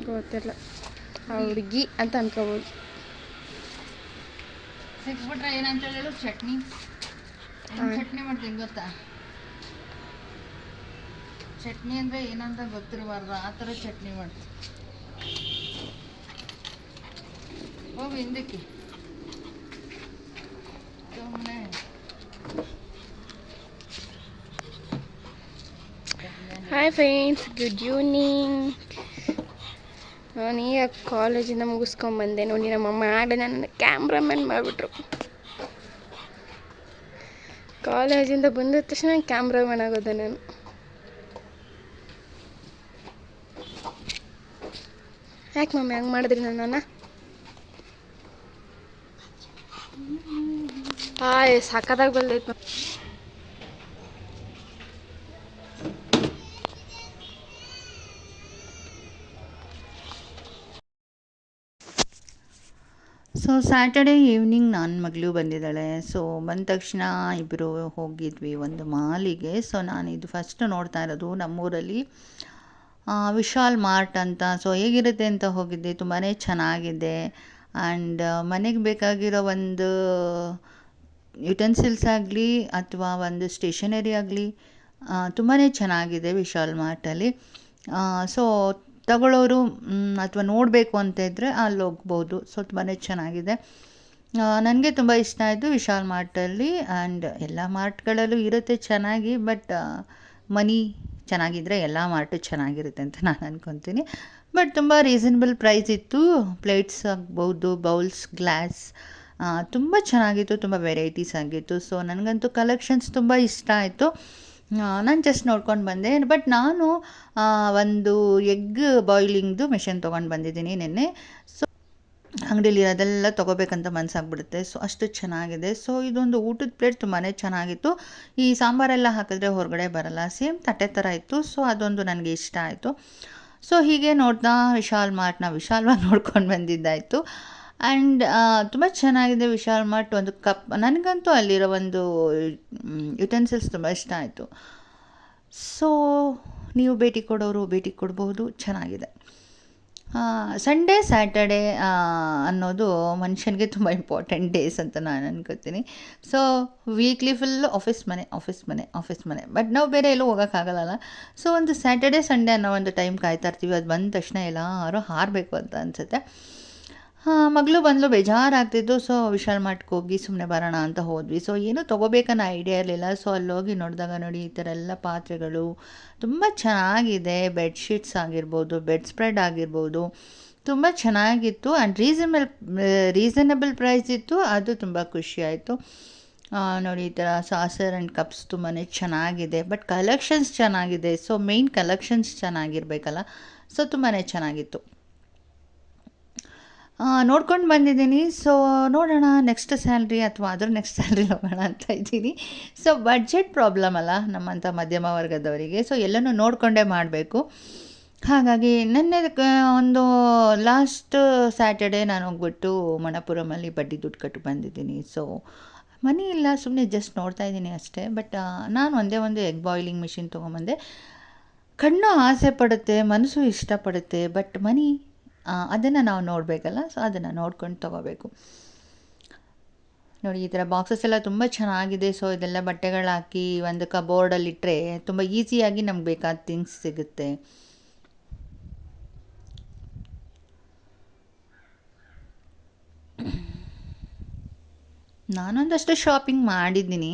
ಗೊತ್ತಿಲ್ಲ, ಆ ಹುಡುಗಿ ಅಂತ ಅನ್ಕೋಬೋದು. ಸಿಕ್ಬಿಟ್ರೆ ಏನಂತ ಹೇಳು, ಚಟ್ನಿ ಚಟ್ನಿ ಮಾಡ್ತೀನಿ ಗೊತ್ತಾ? ಚಟ್ನಿ ಅಂದರೆ ಏನಂತ ಗೊತ್ತಿರಬಾರ್ದು, ಆ ಥರ ಚಟ್ನಿ ಮಾಡ್ತೀನಿ. ಹೋಗಿ ಹಿಂದಕ್ಕೆ ಸುಮ್ಮನೆ. Hi friends, good evening. ನಾನು ಈಗ ಕಾಲೇಜಿಂದ ಮುಗಿಸ್ಕೊಂಬಂದೆ ನೋಡಿ. ನಮ್ಮಮ್ಮ ಆಗಲೇ ನನ್ನ ಕ್ಯಾಮ್ರಾಮನ್ ಮಾಡಿಬಿಟ್ರು. ಕಾಲೇಜಿಂದ ಬಂದ ತಕ್ಷಣ ಕ್ಯಾಮ್ರಾಮನ್ ಆಗೋದೆ ನಾನು. ಯಾಕೆ ಮಮ್ಮಿ ಹಂಗೆ ಮಾಡಿದ್ರಿ ನನ್ನನ್ನು? ಹಾಯ್ ಸಕ್ಕತ್ತಾಗಿ ಬಂದೈತೆ. ಸೊ ಸ್ಯಾಟರ್ಡೇ ಈವ್ನಿಂಗ್ ನನ್ನ ಮಗಳು ಬಂದಿದ್ದಾಳೆ. ಸೊ ಬಂದ ತಕ್ಷಣ ಇಬ್ಬರು ಹೋಗಿದ್ವಿ ಒಂದು ಮಾಲಿಗೆ. ಸೊ ನಾನು ಇದು ಫಸ್ಟ್ ನೋಡ್ತಾ ಇರೋದು ನಮ್ಮೂರಲ್ಲಿ ವಿಶಾಲ್ ಮಾರ್ಟ್ ಅಂತ. ಸೊ ಹೇಗಿರುತ್ತೆ ಅಂತ ಹೋಗಿದ್ದೆ, ತುಂಬಾ ಚೆನ್ನಾಗಿದೆ. ಆ್ಯಂಡ್ ಮನೆಗೆ ಬೇಕಾಗಿರೋ ಒಂದು ಯುಟೆನ್ಸಿಲ್ಸ್ ಆಗಲಿ ಅಥವಾ ಒಂದು ಸ್ಟೇಷನರಿ ಆಗಲಿ ತುಂಬಾ ಚೆನ್ನಾಗಿದೆ ವಿಶಾಲ್ ಮಾರ್ಟಲ್ಲಿ. ಸೊ ತಗೊಳ್ಳೋರು ಅಥವಾ ನೋಡಬೇಕು ಅಂತ ಇದ್ದರೆ ಅಲ್ಲಿ ಹೋಗ್ಬೋದು. ಸೊ ತುಂಬಾ ಚೆನ್ನಾಗಿದೆ. ನನಗೆ ತುಂಬ ಇಷ್ಟ ಆಯಿತು ವಿಶಾಲ್ ಮಾರ್ಟಲ್ಲಿ. ಆ್ಯಂಡ್ ಎಲ್ಲ ಮಾರ್ಟ್ಗಳಲ್ಲೂ ಇರುತ್ತೆ ಚೆನ್ನಾಗಿ, ಬಟ್ ಮನಿ ಚೆನ್ನಾಗಿದ್ದರೆ ಎಲ್ಲ ಮಾರ್ಟು ಚೆನ್ನಾಗಿರುತ್ತೆ ಅಂತ ನಾನು ಅಂದ್ಕೊತೀನಿ. ಬಟ್ ತುಂಬ ರೀಸನಬಲ್ ಪ್ರೈಸ್ ಇತ್ತು. ಪ್ಲೇಟ್ಸ್ ಆಗ್ಬೋದು, ಬೌಲ್ಸ್, ಗ್ಲಾಸ್ ತುಂಬ ಚೆನ್ನಾಗಿತ್ತು, ತುಂಬ ವೆರೈಟೀಸ್ ಆಗಿತ್ತು. ಸೊ ನನಗಂತೂ ಕಲೆಕ್ಷನ್ಸ್ ತುಂಬ ಇಷ್ಟ ಆಯಿತು. ನಾನು ಜಸ್ಟ್ ನೋಡ್ಕೊಂಡು ಬಂದೆ. ಬಟ್ ನಾನು ಒಂದು ಎಗ್ ಬಾಯ್ಲಿಂಗ್ದು ಮಿಷನ್ ತೊಗೊಂಡು ಬಂದಿದ್ದೀನಿ ನಿನ್ನೆ. ಸೊ ಅಂಗಡಿಯಲ್ಲಿ ಅದೆಲ್ಲ ತೊಗೋಬೇಕಂತ ಮನಸ್ಸಾಗ್ಬಿಡುತ್ತೆ. ಸೊ ಅಷ್ಟು ಚೆನ್ನಾಗಿದೆ. ಸೊ ಇದೊಂದು ಊಟದ ಪ್ಲೇಟ್ ತುಂಬಾ ಚೆನ್ನಾಗಿತ್ತು. ಈ ಸಾಂಬಾರೆಲ್ಲ ಹಾಕಿದ್ರೆ ಹೊರಗಡೆ ಬರಲ್ಲ, ಸೇಮ್ ತಟ್ಟೆ ಥರ ಇತ್ತು. ಸೊ ಅದೊಂದು ನನಗೆ ಇಷ್ಟ ಆಯಿತು. ಸೊ ಹೀಗೆ ನೋಡ್ತಾ ವಿಶಾಲ್ ಮಾರ್ಟ್ನ ವಿಶಾಲವಾಗಿ ನೋಡ್ಕೊಂಡು ಬಂದಿದ್ದಾಯಿತು. ಆ್ಯಂಡ್ ತುಂಬ ಚೆನ್ನಾಗಿದೆ ವಿಶಾಲ್ ಮಾರ್ಟ್. ಒಂದು ಕಪ್, ನನಗಂತೂ ಅಲ್ಲಿರೋ ಒಂದು ಯುಟೆನ್ಸಿಲ್ಸ್ ತುಂಬ ಇಷ್ಟ ಆಯಿತು. ಸೊ ನೀವು ಭೇಟಿ ಕೊಡೋರು ಭೇಟಿ ಕೊಡ್ಬೋದು, ಚೆನ್ನಾಗಿದೆ. ಸಂಡೇ ಸ್ಯಾಟರ್ಡೇ ಅನ್ನೋದು ಮನುಷ್ಯನಿಗೆ ತುಂಬ ಇಂಪಾರ್ಟೆಂಟ್ ಡೇಸ್ ಅಂತ ನಾನು ಅನ್ಕೋತೀನಿ. ಸೊ ವೀಕ್ಲಿ ಫುಲ್ ಆಫೀಸ್ ಮನೆ. ಬಟ್ ನಾವು ಬೇರೆ ಎಲ್ಲೂ ಹೋಗೋಕ್ಕಾಗಲ್ಲ. ಸೊ ಒಂದು ಸ್ಯಾಟರ್ಡೇ ಸಂಡೇ ಅನ್ನೋ ಒಂದು ಟೈಮ್ ಕಾಯ್ತಾ ಇರ್ತೀವಿ. ಅದು ಬಂದ ತಕ್ಷಣ ಎಲ್ಲರೂ ಹಾರಬೇಕು ಅಂತ ಅನಿಸುತ್ತೆ. ಮಗಳು ಬಂದಳು, ಬೇಜಾರಾಗ್ತಿದ್ದು. ಸೊ ವಿಶಾಲ್ ಮಾರ್ಟ್ಗೆ ಹೋಗಿ ಸುಮ್ಮನೆ ಬರೋಣ ಅಂತ ಹೋದ್ವಿ. ಸೊ ಏನೂ ತೊಗೋಬೇಕನ್ನೋ ಐಡಿಯಾ ಇರಲಿಲ್ಲ. ಸೊ ಅಲ್ಲೋಗಿ ನೋಡಿದಾಗ ನೋಡಿ ಈ ಥರ ಎಲ್ಲ ಪಾತ್ರೆಗಳು ತುಂಬ ಚೆನ್ನಾಗಿದೆ. ಬೆಡ್ಶೀಟ್ಸ್ ಆಗಿರ್ಬೋದು, ಬೆಡ್ ಸ್ಪ್ರೆಡ್ ಆಗಿರ್ಬೋದು, ತುಂಬ ಚೆನ್ನಾಗಿತ್ತು. ಆ್ಯಂಡ್ ರೀಸನಬಲ್ ಪ್ರೈಸ್ ಇತ್ತು. ಅದು ತುಂಬ ಖುಷಿಯಾಯಿತು. ನೋಡಿ ಈ ಥರ ಸಾಸರ್ ಆ್ಯಂಡ್ ಕಪ್ಸ್ ತುಂಬಾ ಚೆನ್ನಾಗಿದೆ. ಬಟ್ ಕಲೆಕ್ಷನ್ಸ್ ಚೆನ್ನಾಗಿದೆ. ಸೊ ಮೇಯ್ನ್ ಕಲೆಕ್ಷನ್ಸ್ ಚೆನ್ನಾಗಿರಬೇಕಲ್ಲ. ಸೊ ತುಂಬಾ ಚೆನ್ನಾಗಿತ್ತು. ನೋಡ್ಕೊಂಡು ಬಂದಿದ್ದೀನಿ. ಸೊ ನೋಡೋಣ ನೆಕ್ಸ್ಟ್ ಸ್ಯಾಲ್ರಿ ಅಥವಾ ಅದ್ರ ನೆಕ್ಸ್ಟ್ ಸ್ಯಾಲ್ರಿ ಹೋಗೋಣ ಅಂತ ಇದ್ದೀನಿ. ಸೊ ಬಡ್ಜೆಟ್ ಪ್ರಾಬ್ಲಮ್ ಅಲ್ಲ ನಮ್ಮಂಥ ಮಧ್ಯಮ ವರ್ಗದವರಿಗೆ. ಸೊ ಎಲ್ಲನೂ ನೋಡಿಕೊಂಡೇ ಮಾಡಬೇಕು. ಹಾಗಾಗಿ ನೆನ್ನೆ ಒಂದು ಲಾಸ್ಟ್ ಸ್ಯಾಟರ್ಡೇ ನಾನು ಹೋಗ್ಬಿಟ್ಟು ಮಣಪುರಮಲ್ಲಿ ಬಡ್ಡಿ ದುಡ್ಡು ಕಟ್ಟು ಬಂದಿದ್ದೀನಿ. ಸೊ ಮನಿ ಇಲ್ಲ, ಸುಮ್ಮನೆ ಜಸ್ಟ್ ನೋಡ್ತಾ ಇದ್ದೀನಿ ಅಷ್ಟೇ. ಬಟ್ ನಾನು ಒಂದೇ ಒಂದು ಎಗ್ ಬಾಯ್ಲಿಂಗ್ ಮಿಷಿನ್ ತೊಗೊಂಬಂದೆ. ಕಣ್ಣು ಆಸೆ ಪಡುತ್ತೆ, ಮನಸ್ಸು ಇಷ್ಟಪಡುತ್ತೆ. ಬಟ್ ಮನಿ ಅದನ್ನು ನಾವು ನೋಡಬೇಕಲ್ಲ. ಸೊ ಅದನ್ನು ನೋಡ್ಕೊಂಡು ತೊಗೋಬೇಕು. ನೋಡಿ ಈ ಥರ ಬಾಕ್ಸಸ್ ಎಲ್ಲ ತುಂಬ ಚೆನ್ನಾಗಿದೆ. ಸೊ ಇದೆಲ್ಲ ಬಟ್ಟೆಗಳು ಹಾಕಿ ಒಂದು ಕಬೋರ್ಡಲ್ಲಿಟ್ಟರೆ ತುಂಬ ಈಸಿಯಾಗಿ ನಮ್ಗೆ ಬೇಕಾದ ಥಿಂಗ್ಸ್ ಸಿಗುತ್ತೆ. ನಾನೊಂದಷ್ಟು ಶಾಪಿಂಗ್ ಮಾಡಿದ್ದೀನಿ.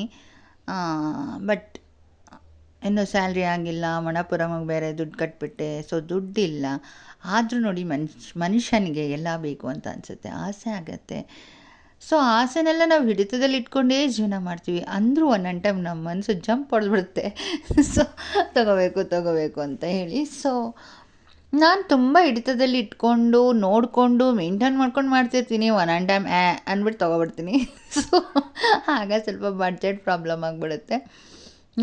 ಬಟ್ ಇನ್ನೂ ಸ್ಯಾಲ್ರಿ ಆಗಿಲ್ಲ, ಮಣಪುರಮಿಗೆ ಬೇರೆ ದುಡ್ಡು ಕಟ್ಬಿಟ್ಟೆ, ಸೊ ದುಡ್ಡಿಲ್ಲ. ಆದರೂ ನೋಡಿ ಮನುಷ್ಯನಿಗೆ ಎಲ್ಲ ಬೇಕು ಅಂತ ಅನಿಸುತ್ತೆ, ಆಸೆ ಆಗತ್ತೆ. ಸೊ ಆಸೆನೆಲ್ಲ ನಾವು ಹಿಡಿತದಲ್ಲಿ ಇಟ್ಕೊಂಡೇ ಜೀವನ ಮಾಡ್ತೀವಿ. ಅಂದರೂ ಒಂದೊಂದು ಟೈಮ್ ನಮ್ಮ ಮನಸ್ಸು ಜಂಪ್ ಹೊಡೆದ್ಬಿಡುತ್ತೆ. ಸೊ ತಗೋಬೇಕು ಅಂತ ಹೇಳಿ. ಸೊ ನಾನು ತುಂಬ ಹಿಡಿತದಲ್ಲಿ ಇಟ್ಕೊಂಡು ನೋಡಿಕೊಂಡು ಮೇಂಟೈನ್ ಮಾಡ್ಕೊಂಡು ಮಾಡ್ತಿರ್ತೀನಿ. ಒಂದೊಂದು ಟೈಮ್ ಅಂದ್ಬಿಟ್ಟು ತೊಗೊಬಿಡ್ತೀನಿ. ಸೊ ಆಗ ಸ್ವಲ್ಪ ಬಡ್ಜೆಟ್ ಪ್ರಾಬ್ಲಮ್ ಆಗಿಬಿಡುತ್ತೆ.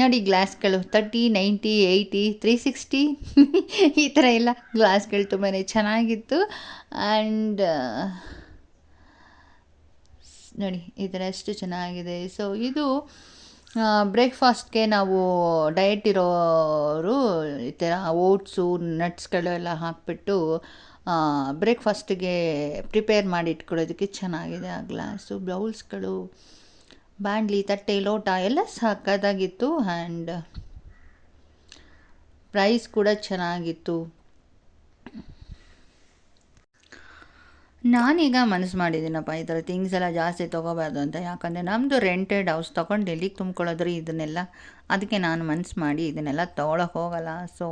ನೋಡಿ ಗ್ಲಾಸ್ಗಳು 30, 90, 80, 360 ಈ ಥರ ಎಲ್ಲ ಗ್ಲಾಸ್ಗಳು ತುಂಬಾ ಚೆನ್ನಾಗಿತ್ತು. ಆ್ಯಂಡ್ ನೋಡಿ ಈ ಥರ ಎಷ್ಟು ಚೆನ್ನಾಗಿದೆ. ಸೊ ಇದು ಬ್ರೇಕ್ಫಾಸ್ಟ್ಗೆ ನಾವು ಡಯಟ್ ಇರೋರು ಈ ಥರ ಓಟ್ಸು ನಟ್ಸ್ಗಳೆಲ್ಲ ಹಾಕಿಬಿಟ್ಟು ಬ್ರೇಕ್ಫಾಸ್ಟಿಗೆ ಪ್ರಿಪೇರ್ ಮಾಡಿ ಇಟ್ಕೊಳ್ಳೋದಕ್ಕೆ ಚೆನ್ನಾಗಿದೆ. ಆ ಗ್ಲಾಸು, ಬೌಲ್ಸ್ಗಳು, ಬಾಣಲಿ, ತಟ್ಟೆ, ಲೋಟ ಎಲ್ಲ ಸಕ್ಕತ್ತಾಗಿತ್ತು. ಆ್ಯಂಡ್ ಪ್ರೈಸ್ ಕೂಡ ಚೆನ್ನಾಗಿತ್ತು. ನಾನೀಗ ಮನಸ್ಸು ಮಾಡಿದ್ದೀನಪ್ಪ ಈ ಥರ ಥಿಂಗ್ಸ್ ಎಲ್ಲ ಜಾಸ್ತಿ ತೊಗೋಬಾರ್ದು ಅಂತ. ಯಾಕಂದರೆ ನಮ್ಮದು ರೆಂಟೆಡ್ ಹೌಸ್ ತೊಗೊಂಡು ಎಲ್ಲಿಗೆ ತುಂಬ್ಕೊಳ್ಳೋದ್ರಿ ಇದನ್ನೆಲ್ಲ. ಅದಕ್ಕೆ ನಾನು ಮನಸ್ಸು ಮಾಡಿ ಇದನ್ನೆಲ್ಲ ತೊಗೊಳಕ್ಕೆ ಹೋಗಲ್ಲ. ಸೊ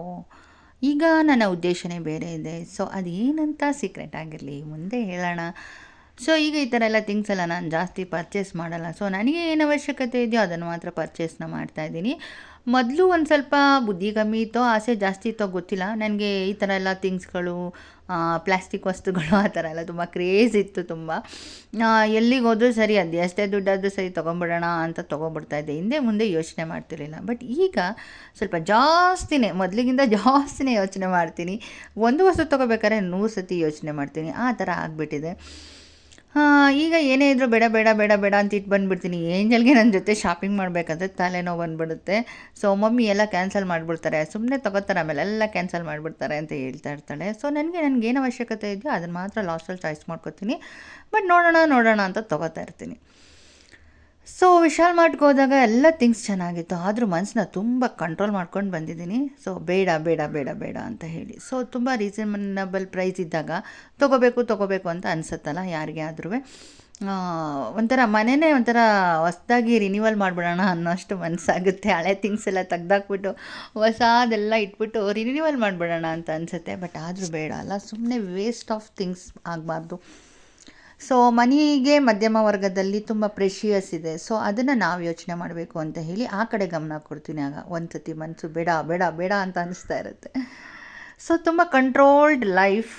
ಈಗ ನನ್ನ ಉದ್ದೇಶನೇ ಬೇರೆ ಇದೆ. ಸೊ ಅದೇನಂತ ಸೀಕ್ರೆಟ್ ಆಗಿರಲಿ, ಮುಂದೆ ಹೇಳೋಣ. ಸೊ ಈಗ ಈ ಥರ ಎಲ್ಲ ಥಿಂಗ್ಸ್ ಎಲ್ಲ ನಾನು ಜಾಸ್ತಿ ಪರ್ಚೇಸ್ ಮಾಡಲ್ಲ. ಸೊ ನನಗೆ ಏನು ಅವಶ್ಯಕತೆ ಇದೆಯೋ ಅದನ್ನು ಮಾತ್ರ ಪರ್ಚೇಸ್ನ ಮಾಡ್ತಾಯಿದ್ದೀನಿ. ಮೊದಲು ಒಂದು ಸ್ವಲ್ಪ ಬುದ್ಧಿ ಕಮ್ಮಿ ಇತ್ತೋ ಆಸೆ ಜಾಸ್ತಿ ಇತ್ತೋ ಗೊತ್ತಿಲ್ಲ. ನನಗೆ ಈ ಥರ ಎಲ್ಲ ಥಿಂಗ್ಸ್ಗಳು, ಪ್ಲಾಸ್ಟಿಕ್ ವಸ್ತುಗಳು ಆ ಥರ ಎಲ್ಲ ತುಂಬ ಕ್ರೇಜ್ ಇತ್ತು ತುಂಬ. ಎಲ್ಲಿಗೆ ಹೋದ್ರೂ ಸರಿ, ಅದು ಎಷ್ಟೇ ದುಡ್ಡಾದರೂ ಸರಿ ತೊಗೊಂಬಿಡೋಣ ಅಂತ ತೊಗೊಬಿಡ್ತಾಯಿದ್ದೆ. ಹಿಂದೆ ಮುಂದೆ ಯೋಚನೆ ಮಾಡ್ತಿರಲಿಲ್ಲ. ಬಟ್ ಈಗ ಸ್ವಲ್ಪ ಜಾಸ್ತಿನೇ, ಮೊದಲಿಗಿಂತ ಜಾಸ್ತಿನೇ ಯೋಚನೆ ಮಾಡ್ತೀನಿ. ಒಂದು ವಸ್ತು ತೊಗೋಬೇಕಾದ್ರೆ 100 ಸತಿ ಯೋಚನೆ ಮಾಡ್ತೀನಿ. ಆ ಥರ ಆಗಿಬಿಟ್ಟಿದೆ. ಈಗ ಏನೇ ಇದ್ದರೂ ಬೇಡ ಬೇಡ ಬೇಡ ಬೇಡ ಅಂತ ಇಟ್ಟು ಬಂದುಬಿಡ್ತೀನಿ. ಏಂಜಲ್ಗೆ ನನ್ನ ಜೊತೆ ಶಾಪಿಂಗ್ ಮಾಡಬೇಕಂದ್ರೆ ತಲೆನೋವು ಬಂದುಬಿಡುತ್ತೆ. ಸೊ ಮಮ್ಮಿ ಎಲ್ಲ ಕ್ಯಾನ್ಸಲ್ ಮಾಡಿಬಿಡ್ತಾರೆ, ಸುಮ್ಮನೆ ತೊಗೋತಾರೆ, ಆಮೇಲೆ ಎಲ್ಲ ಕ್ಯಾನ್ಸಲ್ ಮಾಡಿಬಿಡ್ತಾರೆ ಅಂತ ಹೇಳ್ತಾ ಇರ್ತಾಳೆ. ಸೊ ನನಗೇನು ಅವಶ್ಯಕತೆ ಇದೆಯೋ ಅದನ್ನು ಮಾತ್ರ ಲಾಸ್ಟಲ್ಲಿ ಚಾಯ್ಸ್ ಮಾಡ್ಕೊತೀನಿ. ಬಟ್ ನೋಡೋಣ ಅಂತ ತೊಗೋತಾ ಇರ್ತೀನಿ. ಸೊ ವಿಶಾಲ್ ಮಾರ್ಟ್ಗೆ ಹೋದಾಗ ಎಲ್ಲ ಥಿಂಗ್ಸ್ ಚೆನ್ನಾಗಿತ್ತು. ಆದರೂ ಮನಸ್ಸನ್ನ ತುಂಬ ಕಂಟ್ರೋಲ್ ಮಾಡ್ಕೊಂಡು ಬಂದಿದ್ದೀನಿ. ಸೊ ಬೇಡ ಬೇಡ ಬೇಡ ಬೇಡ ಅಂತ ಹೇಳಿ. ಸೊ ತುಂಬ ರೀಸನಬಲ್ ಪ್ರೈಸ್ ಇದ್ದಾಗ ತೊಗೋಬೇಕು ಅಂತ ಅನಿಸುತ್ತಲ್ಲ ಯಾರಿಗೆ ಆದ್ರೂ. ಒಂಥರ ಮನೆಯೇ ಒಂಥರ ಹೊಸ್ದಾಗಿ ರಿನ್ಯೂವಲ್ ಮಾಡಿಬಿಡೋಣ ಅನ್ನೋಷ್ಟು ಮನಸ್ಸಾಗುತ್ತೆ. ಹಳೆ ಥಿಂಗ್ಸ್ ಎಲ್ಲ ತೆಗ್ದಾಕ್ಬಿಟ್ಟು ಹೊಸದೆಲ್ಲ ಇಟ್ಬಿಟ್ಟು ರಿನ್ಯೂವಲ್ ಮಾಡಿಬಿಡೋಣ ಅಂತ ಅನಿಸುತ್ತೆ. ಬಟ್ ಆದರೂ ಬೇಡ ಅಲ್ಲ, ಸುಮ್ಮನೆ ವೇಸ್ಟ್ ಆಫ್ ಥಿಂಗ್ಸ್ ಆಗಬಾರ್ದು. ಸೊ ಮನಿಗೆ ಮಧ್ಯಮ ವರ್ಗದಲ್ಲಿ ತುಂಬ ಪ್ರೆಷಿಯಸ್ ಇದೆ. ಸೊ ಅದನ್ನು ನಾವು ಯೋಚನೆ ಮಾಡಬೇಕು ಅಂತ ಹೇಳಿ ಆ ಕಡೆ ಗಮನ ಕೊಡ್ತೀನಿ. ಆಗ ಒಂದು ಸತಿ ಮನಸ್ಸು ಬೇಡ ಬೇಡ ಬೇಡ ಅಂತ ಅನಿಸ್ತಾ ಇರುತ್ತೆ. ಸೊ ತುಂಬ ಕಂಟ್ರೋಲ್ಡ್ ಲೈಫ್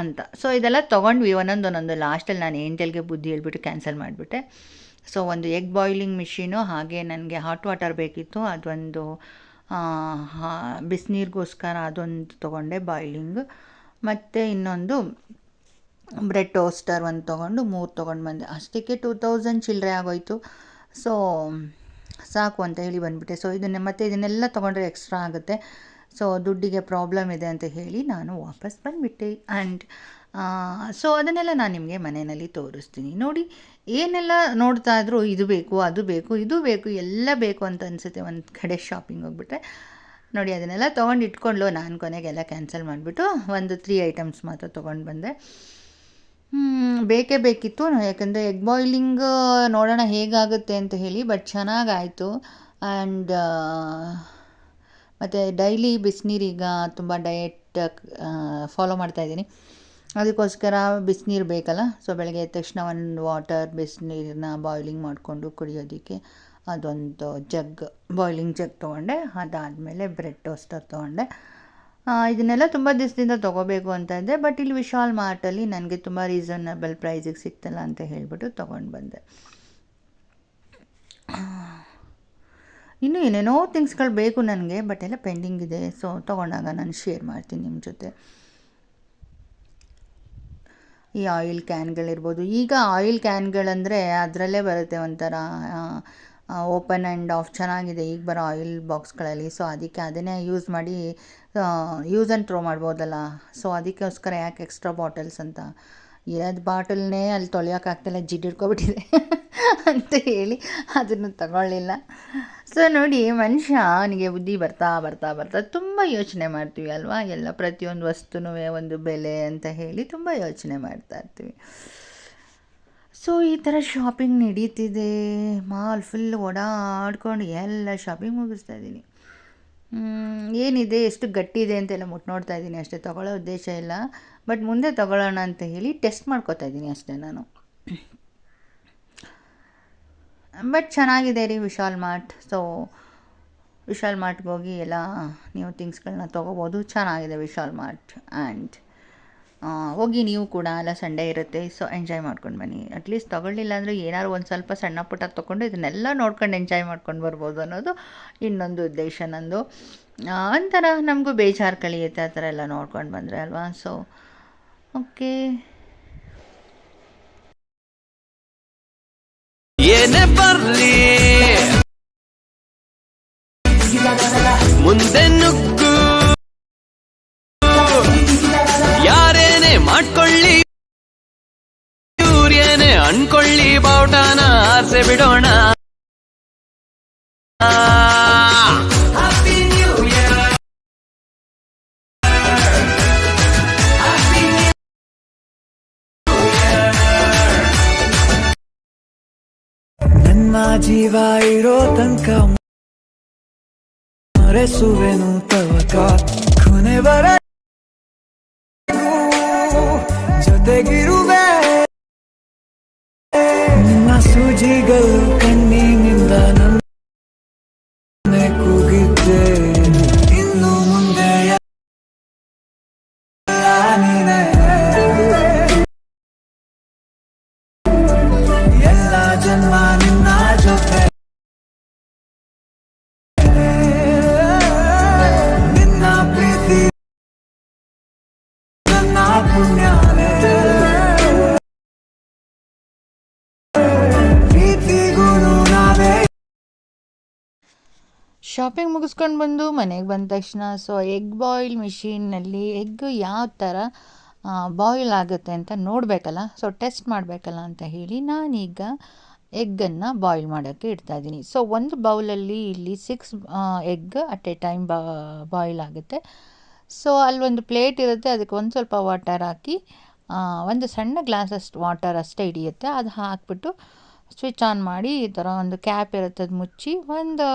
ಅಂತ. ಸೊ ಇದೆಲ್ಲ ತೊಗೊಂಡ್ವಿ ಒಂದೊಂದು ಲಾಸ್ಟಲ್ಲಿ ನಾನು ಏಂಜಲ್ಗೆ ಬುದ್ಧಿ ಹೇಳ್ಬಿಟ್ಟು ಕ್ಯಾನ್ಸಲ್ ಮಾಡಿಬಿಟ್ಟೆ. ಸೊ ಒಂದು ಎಗ್ ಬಾಯ್ಲಿಂಗ್ ಮಿಷಿನು, ಹಾಗೆ ನನಗೆ ಹಾಟ್ ವಾಟರ್ ಬೇಕಿತ್ತು, ಅದೊಂದು ಬಿಸಿನೀರಿಗೋಸ್ಕರ ಅದೊಂದು ತೊಗೊಂಡೆ ಬಾಯ್ಲಿಂಗ್. ಮತ್ತು ಇನ್ನೊಂದು ಬ್ರೆಡ್ ಟೋಸ್ಟರ್ ಒಂದು ತೊಗೊಂಡು 3 ತೊಗೊಂಡು ಬಂದೆ. ಅಷ್ಟಕ್ಕೆ 2000 ಚಿಲ್ಲರೆ ಆಗೋಯಿತು. ಸೊ ಸಾಕು ಅಂತ ಹೇಳಿ ಬಂದುಬಿಟ್ಟೆ. ಸೊ ಇದನ್ನೆಲ್ಲ ತೊಗೊಂಡ್ರೆ ಎಕ್ಸ್ಟ್ರಾ ಆಗುತ್ತೆ. ಸೊ ದುಡ್ಡಿಗೆ ಪ್ರಾಬ್ಲಮ್ ಇದೆ ಅಂತ ಹೇಳಿ ನಾನು ವಾಪಸ್ ಬಂದುಬಿಟ್ಟೆ. ಆ್ಯಂಡ್ ಸೊ ಅದನ್ನೆಲ್ಲ ನಾನು ನಿಮಗೆ ಮನೆಯಲ್ಲಿ ತೋರಿಸ್ತೀನಿ. ನೋಡಿ, ಏನೆಲ್ಲ ನೋಡ್ತಾ ಇದ್ರೂ ಇದು ಬೇಕು, ಅದು ಬೇಕು, ಇದು ಬೇಕು, ಎಲ್ಲ ಬೇಕು ಅಂತ ಅನಿಸುತ್ತೆ ಒಂದು ಕಡೆ ಶಾಪಿಂಗ್ ಹೋಗ್ಬಿಟ್ರೆ. ನೋಡಿ ಅದನ್ನೆಲ್ಲ ತೊಗೊಂಡು ಇಟ್ಕೊಂಡು ನಾನು ಕೊನೆಗೆಲ್ಲ ಕ್ಯಾನ್ಸಲ್ ಮಾಡಿಬಿಟ್ಟು ಒಂದು 3 ಐಟಮ್ಸ್ ಮಾತ್ರ ತೊಗೊಂಡು ಬಂದೆ. ಬೇಕಿತ್ತು, ಯಾಕಂದರೆ ಎಗ್ ಬಾಯ್ಲಿಂಗ್ ನೋಡೋಣ ಹೇಗಾಗುತ್ತೆ ಅಂತ ಹೇಳಿ. ಬಟ್ ಚೆನ್ನಾಗಾಯಿತು. ಆ್ಯಂಡ್ ಮತ್ತು ಡೈಲಿ ಬಿಸಿನೀರೀಗ ತುಂಬ ಡಯಟ್ ಫಾಲೋ ಮಾಡ್ತಾಯಿದ್ದೀನಿ. ಅದಕ್ಕೋಸ್ಕರ ಬಿಸಿನೀರು ಬೇಕಲ್ಲ. ಸೊ ಬೆಳಗ್ಗೆ ಎದ್ದ ತಕ್ಷಣ ಒಂದು ಬಿಸಿನೀರನ್ನ ಬಾಯ್ಲಿಂಗ್ ಮಾಡಿಕೊಂಡು ಕುಡಿಯೋದಕ್ಕೆ ಅದೊಂದು ಬಾಯ್ಲಿಂಗ್ ಜಗ್ ತೊಗೊಂಡೆ. ಅದಾದಮೇಲೆ ಬ್ರೆಡ್ ಟೋಸ್ಟರ್ ತೊಗೊಂಡೆ. ಇದನ್ನೆಲ್ಲ ತುಂಬ ದಿವಸದಿಂದ ತೊಗೋಬೇಕು ಅಂತ ಇದ್ದೆ. ಬಟ್ ಇಲ್ಲಿ ವಿಶಾಲ್ ಮಾರ್ಟಲ್ಲಿ ನನಗೆ ತುಂಬ ರೀಸನಬಲ್ ಪ್ರೈಸಿಗೆ ಸಿಗ್ತಲ್ಲ ಅಂತ ಹೇಳಿಬಿಟ್ಟು ತೊಗೊಂಡು ಬಂದೆ. ಇನ್ನೂ ಏನೇನೋ ಥಿಂಗ್ಸ್ಗಳು ಬೇಕು ನನಗೆ, ಬಟ್ ಎಲ್ಲ ಪೆಂಡಿಂಗ್ ಇದೆ. ಸೊ ತೊಗೊಂಡಾಗ ನಾನು ಶೇರ್ ಮಾಡ್ತೀನಿ ನಿಮ್ಮ ಜೊತೆ. ಈ ಆಯಿಲ್ ಕ್ಯಾನ್ಗಳಿರ್ಬೋದು. ಈಗ ಆಯಿಲ್ ಕ್ಯಾನ್ಗಳಂದರೆ ಅದರಲ್ಲೇ ಬರುತ್ತೆ ಒಂಥರ ಓಪನ್ ಆ್ಯಂಡ್ ಆಫ್, ಚೆನ್ನಾಗಿದೆ ಈಗ ಬರೋ ಆಯಿಲ್ ಬಾಕ್ಸ್ಗಳಲ್ಲಿ. ಸೊ ಅದಕ್ಕೆ ಅದನ್ನೇ ಯೂಸ್ ಮಾಡಿ ಯೂಸ್ ಆ್ಯಂಡ್ ಥ್ರೋ ಮಾಡ್ಬೋದಲ್ಲ. ಸೊ ಅದಕ್ಕೋಸ್ಕರ ಯಾಕೆ ಎಕ್ಸ್ಟ್ರಾ ಬಾಟಲ್ಸ್ ಅಂತ, ಇರೋದು ಬಾಟಲ್ನೇ ಅಲ್ಲಿ ತೊಳೆಯೋಕ್ಕಾಗ್ತಿಲ್ಲ, ಜಿಡ್ಡು ಹಿಡ್ಕೊಬಿಟ್ಟಿದೆ ಅಂತ ಹೇಳಿ ಅದನ್ನು ತಗೊಳ್ಳಿಲ್ಲ. ಸೊ ನೋಡಿ, ಮನುಷ್ಯನಿಗೆ ಬುದ್ಧಿ ಬರ್ತಾ ಬರ್ತಾ ಬರ್ತಾ ತುಂಬ ಯೋಚನೆ ಮಾಡ್ತೀವಿ ಅಲ್ವಾ. ಎಲ್ಲ ಪ್ರತಿಯೊಂದು ವಸ್ತುನೂ ಒಂದು ಬೆಲೆ ಅಂತ ಹೇಳಿ ತುಂಬ ಯೋಚನೆ ಮಾಡ್ತಾ ಇರ್ತೀವಿ. ಸೊ ಈ ಥರ ಶಾಪಿಂಗ್ ನಡೀತಿದೆ. ಮಾಲ್ ಫುಲ್ ಓಡಾಡ್ಕೊಂಡು ಎಲ್ಲ ಶಾಪಿಂಗ್ ಮುಗಿಸ್ತಾ ಇದ್ದೀನಿ. ಏನಿದೆ ಎಷ್ಟು ಗಟ್ಟಿ ಇದೆ ಅಂತೆಲ್ಲ ಮುಟ್ಟು ನೋಡ್ತಾ ಇದ್ದೀನಿ ಅಷ್ಟೇ, ತೊಗೊಳ್ಳೋ ಉದ್ದೇಶ ಇಲ್ಲ. ಬಟ್ ಮುಂದೆ ತೊಗೊಳ್ಳೋಣ ಅಂತ ಹೇಳಿ ಟೆಸ್ಟ್ ಮಾಡ್ಕೋತಾ ಇದ್ದೀನಿ ಅಷ್ಟೇ ನಾನು. ಬಟ್ ಚೆನ್ನಾಗಿದೆ ರೀ ವಿಶಾಲ್ ಮಾರ್ಟ್. ಸೊ ವಿಶಾಲ್ ಮಾರ್ಟ್ಗೆ ಹೋಗಿ ಎಲ್ಲ ನೀವು ಥಿಂಗ್ಸ್ಗಳನ್ನ ತೊಗೋಬೋದು. ಚೆನ್ನಾಗಿದೆ ವಿಶಾಲ್ ಮಾರ್ಟ್. ಆ್ಯಂಡ್ ಹೋಗಿ ನೀವು ಕೂಡ, ಎಲ್ಲ ಸಂಡೇ ಇರುತ್ತೆ, ಸೊ ಎಂಜಾಯ್ ಮಾಡ್ಕೊಂಡು ಬನ್ನಿ. ಅಟ್ಲೀಸ್ಟ್ ತೊಗೊಳ್ಳಿಲ್ಲ ಅಂದರೆ ಏನಾದ್ರು ಒಂದು ಸ್ವಲ್ಪ ಸಣ್ಣ ಪುಟ್ಟ ತೊಗೊಂಡು ಇದನ್ನೆಲ್ಲ ನೋಡ್ಕೊಂಡು ಎಂಜಾಯ್ ಮಾಡ್ಕೊಂಡು ಬರ್ಬೋದು ಅನ್ನೋದು ಇನ್ನೊಂದು ಉದ್ದೇಶ ನಂದು. ಒಂಥರ ನಮಗೂ ಬೇಜಾರು ಕಳಿಯುತ್ತೆ ಆ ಥರ ಎಲ್ಲ ನೋಡ್ಕೊಂಡು ಬಂದರೆ ಅಲ್ವಾ. ಸೊ ಓಕೆ, ಏನೇ ಬರ್ಲಿ ಮುಂದೆ ನುಗ್ಗು, ಯಾರೇನೇ ಮಾಡ್ಕೊಳ್ಳಿ, ಇವ್ರೇನೇ ಅನ್ಕೊಳ್ಳಿ, ಬಾವುಟನ ಆಸೆ ಬಿಡೋಣ. ನನ್ನ ಜೀವ ಇರೋ ತನಕ ಮರೆಸುವೆನು ತವಕ, ಕೊನೆವರ ಜೊತೆಗಿರುವೆ. ನಿನ್ನ ಸೂಜಿಗಳು ಕಣ್ಣಿನಿಂದ ನನ್ನ ಕೂಗಿದ್ದೆ, ಇನ್ನು ಮುಂದೆ ನೀನೆ ಎಲ್ಲ ಜನ್ಮ ನಿನ್ನ ಜೊತೆ, ನಿನ್ನ ಪ್ರೀತಿ ನನ್ನ ಪುಣ್ಯನೇ, ಪ್ರೀತಿಗೂ ನಾವೇ. ಶಾಪಿಂಗ್ ಮುಗಿಸ್ಕೊಂಡು ಬಂದು ಮನೆಗೆ ಬಂದ ತಕ್ಷಣ ಸೊ ಎಗ್ ಬಾಯ್ಲ್ ಮಿಷಿನ್ನಲ್ಲಿ ಎಗ್ ಯಾವ ಥರ ಬಾಯ್ಲ್ ಆಗುತ್ತೆ ಅಂತ ನೋಡಬೇಕಲ್ಲ, ಸೊ ಟೆಸ್ಟ್ ಮಾಡಬೇಕಲ್ಲ ಅಂತ ಹೇಳಿ ನಾನೀಗ ಎಗ್ಗನ್ನು ಬಾಯ್ಲ್ ಮಾಡೋಕ್ಕೆ ಇಡ್ತಾಯಿದ್ದೀನಿ. ಸೊ ಒಂದು ಬೌಲಲ್ಲಿ ಇಲ್ಲಿ 6 egg at A time boil ಆಗುತ್ತೆ. ಸೊ ಅಲ್ಲೊಂದು ಪ್ಲೇಟ್ ಇರುತ್ತೆ, ಅದಕ್ಕೆ ಒಂದು ಸ್ವಲ್ಪ ವಾಟರ್ ಹಾಕಿ, ಒಂದು ಸಣ್ಣ ಗ್ಲಾಸಷ್ಟು ವಾಟರ್ ಅಷ್ಟೇ ಹಿಡಿಯುತ್ತೆ. ಅದು ಹಾಕ್ಬಿಟ್ಟು ಸ್ವಿಚ್ ಆನ್ ಮಾಡಿ ಈ ಥರ ಒಂದು ಕ್ಯಾಪ್ ಇರುತ್ತೆ, ಅದು ಮುಚ್ಚಿ ಒಂದು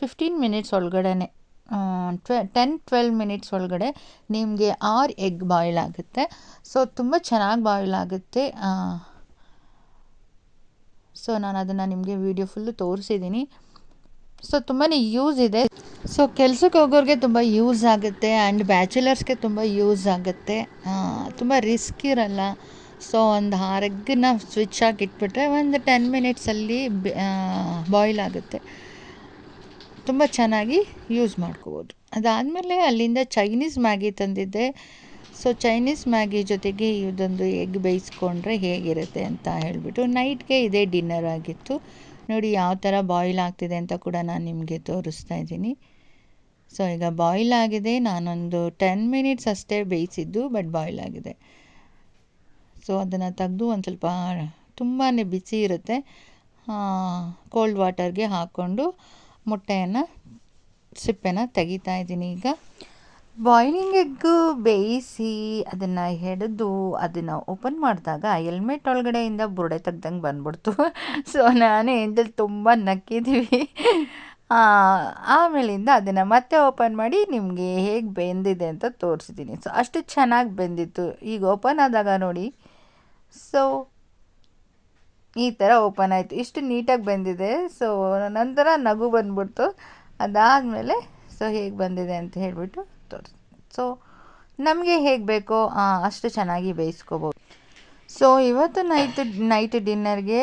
15 ಮಿನಿಟ್ಸ್ ಒಳಗಡೆ 10-12 ಮಿನಿಟ್ಸ್ ಒಳಗಡೆ ನಿಮಗೆ 6 ಎಗ್ ಬಾಯ್ಲ್ ಆಗುತ್ತೆ. ಸೊ ತುಂಬ ಚೆನ್ನಾಗಿ ಬಾಯ್ಲ್ ಆಗುತ್ತೆ. ಸೊ ನಾನು ಅದನ್ನು ನಿಮಗೆ ವಿಡಿಯೋ ಫುಲ್ಲು ತೋರಿಸಿದ್ದೀನಿ. ಸೊ ತುಂಬಾ ಯೂಸ್ ಇದೆ. ಸೊ ಕೆಲ್ಸಕ್ಕೆ ಹೋಗೋರಿಗೆ ತುಂಬ ಯೂಸ್ ಆಗುತ್ತೆ, ಆ್ಯಂಡ್ ಬ್ಯಾಚುಲರ್ಸ್ಗೆ ತುಂಬ ಯೂಸ್ ಆಗುತ್ತೆ. ತುಂಬ ರಿಸ್ಕ್ ಇರಲ್ಲ. ಸೊ ಒಂದು 6 ಎಗ್ಗನ್ನ ಸ್ವಿಚ್ ಹಾಕಿ ಇಟ್ಬಿಟ್ರೆ ಒಂದು 10 ಮಿನಿಟ್ಸಲ್ಲಿ ಬಾಯ್ಲ್ ಆಗುತ್ತೆ. ತುಂಬ ಚೆನ್ನಾಗಿ ಯೂಸ್ ಮಾಡ್ಕೋಬೋದು. ಅದಾದಮೇಲೆ ಅಲ್ಲಿಂದ ಚೈನೀಸ್ ಮ್ಯಾಗಿ ತಂದಿದ್ದೆ. ಸೊ ಚೈನೀಸ್ ಮ್ಯಾಗಿ ಜೊತೆಗೆ ಇದೊಂದು ಎಗ್ ಬೇಯಿಸ್ಕೊಂಡ್ರೆ ಹೇಗಿರುತ್ತೆ ಅಂತ ಹೇಳಿಬಿಟ್ಟು ನೈಟ್ಗೆ ಇದೇ ಡಿನ್ನರ್ ಆಗಿತ್ತು. ನೋಡಿ ಯಾವ ಥರ ಬಾಯ್ಲ್ ಆಗ್ತಿದೆ ಅಂತ ಕೂಡ ನಾನು ನಿಮಗೆ ತೋರಿಸ್ತಾ ಇದ್ದೀನಿ. ಸೊ ಈಗ ಬಾಯ್ಲ್ ಆಗಿದೆ. ನಾನೊಂದು 10 ಮಿನಿಟ್ಸ್ ಅಷ್ಟೇ ಬೇಯಿಸಿದ್ದು, ಬಟ್ ಬಾಯ್ಲ್ ಆಗಿದೆ. ಸೊ ಅದನ್ನು ತೆಗೆದು ಒಂದು ಸ್ವಲ್ಪ ತುಂಬಾ ಬಿಸಿ ಇರುತ್ತೆ, ಕೋಲ್ಡ್ ವಾಟರ್ಗೆ ಹಾಕ್ಕೊಂಡು ಮೊಟ್ಟೆಯನ್ನು ಸಿಪ್ಪೆನ ತೆಗಿತಾ ಇದ್ದೀನಿ. ಈಗ ಬಾಯ್ಲಿಂಗ್ ಎಗ್ಗು ಬೇಯಿಸಿ ಅದನ್ನು ಹಿಡಿದು ಅದನ್ನು ಓಪನ್ ಮಾಡಿದಾಗ ಹೆಲ್ಮೆಟ್ ಒಳಗಡೆಯಿಂದ ಬುರುಡೆ ತೆಗ್ದಂಗೆ ಬಂದ್ಬಿಡ್ತು. ಸೊ ನಾನೇ ಎಂದಲ್ಲಿ ತುಂಬ ನಕ್ಕಿದ್ದೀವಿ. ಆಮೇಲಿಂದ ಅದನ್ನು ಮತ್ತೆ ಓಪನ್ ಮಾಡಿ ನಿಮಗೆ ಹೇಗೆ ಬೆಂದಿದೆ ಅಂತ ತೋರಿಸಿದ್ದೀನಿ. ಸೊ ಅಷ್ಟು ಚೆನ್ನಾಗಿ ಬೆಂದಿತ್ತು. ಈಗ ಓಪನ್ ಆದಾಗ ನೋಡಿ, ಸೊ ಈ ಥರ ಓಪನ್ ಆಯಿತು. ಇಷ್ಟು ನೀಟಾಗಿ ಬಂದಿದೆ. ಸೊ ನಂತರ ನಗು ಬಂದ್ಬಿಡ್ತು. ಅದಾದಮೇಲೆ ಸೊ ಹೇಗೆ ಬಂದಿದೆ ಅಂತ ಹೇಳಿಬಿಟ್ಟು ತೋರಿಸಿ. ಸೊ ನಮಗೆ ಹೇಗೆ ಬೇಕೋ ಅಷ್ಟು ಚೆನ್ನಾಗಿ ಬೇಯಿಸ್ಕೋಬೋದು. ಸೊ ಇವತ್ತು ನೈಟ್ ಡಿನ್ನರ್ಗೆ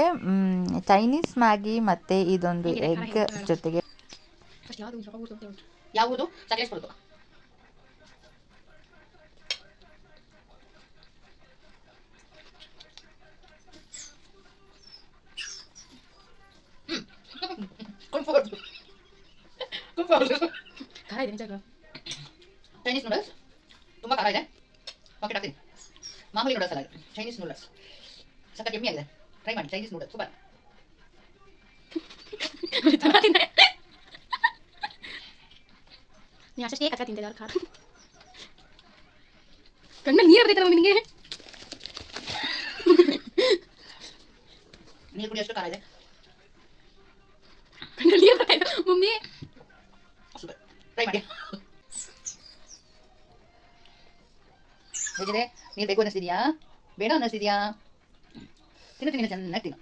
ಚೈನೀಸ್ ಮ್ಯಾಗಿ ಮತ್ತು ಇದೊಂದು ಎಗ್ ಜೊತೆಗೆ ಯಾವುದು ಸಕಲೇಶ್ಪುರದ್ದು ಚೈನೀಸ್ ನೂಡಲ್ಸ್ ತುಂಬ ಖಾರ ಇದೆ. ಪಾಕೆಟ್ ಹಾಕ್ತೀನಿ. ಮಾಮೂಲಿ ನೂಡಲ್ಸ್ ಅಲ್ಲ, ಚೈನೀಸ್ ನೂಡಲ್ಸ್ ಸಖತ್ ಯಮ್ಮಿ ಆಗಿದೆ. ಟ್ರೈ ಮಾಡಿ ಚೈನೀಸ್ ನೂಡಲ್ಸ್ ಸೂಪರ್. ನೀ ಅಷ್ಟೇ ಕಕ್ಕ ತಿಂತಿದ್ದೆ ಅವ್ರ ಖಾರ ಕಣ್ಣಲ್ಲಿ ನೀರು ಬರ್ತೈತಲ್ಲ ನಿನಗೆ. ನೀರು ಕುಡಿ ಅಷ್ಟು ಖಾರ ಇದೆ. ಕಣ್ಣಲ್ಲಿ ನೀರು ಬರ್ತೈತೆ ಮಮ್ಮಿ. ಸೂಪರ್. ಟ್ರೈ ಮಾಡಿ ಹೇಗಿದೆ? ನೀರು ಬೇಕು ಅನ್ನಿಸ್ತಿದ್ಯಾ ಬೇಡ ಅನ್ನಿಸ್ತಿದ್ಯಾ? ತಿನ್ನು ಚೆನ್ನಾಗಿ ತಿನ್ನು.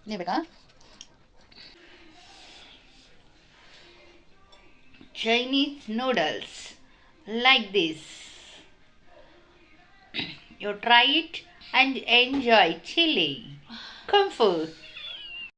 ನೀರು ಬೇಕಾ? Chinese noodles like this. You try it and enjoy chili. Kung Fu.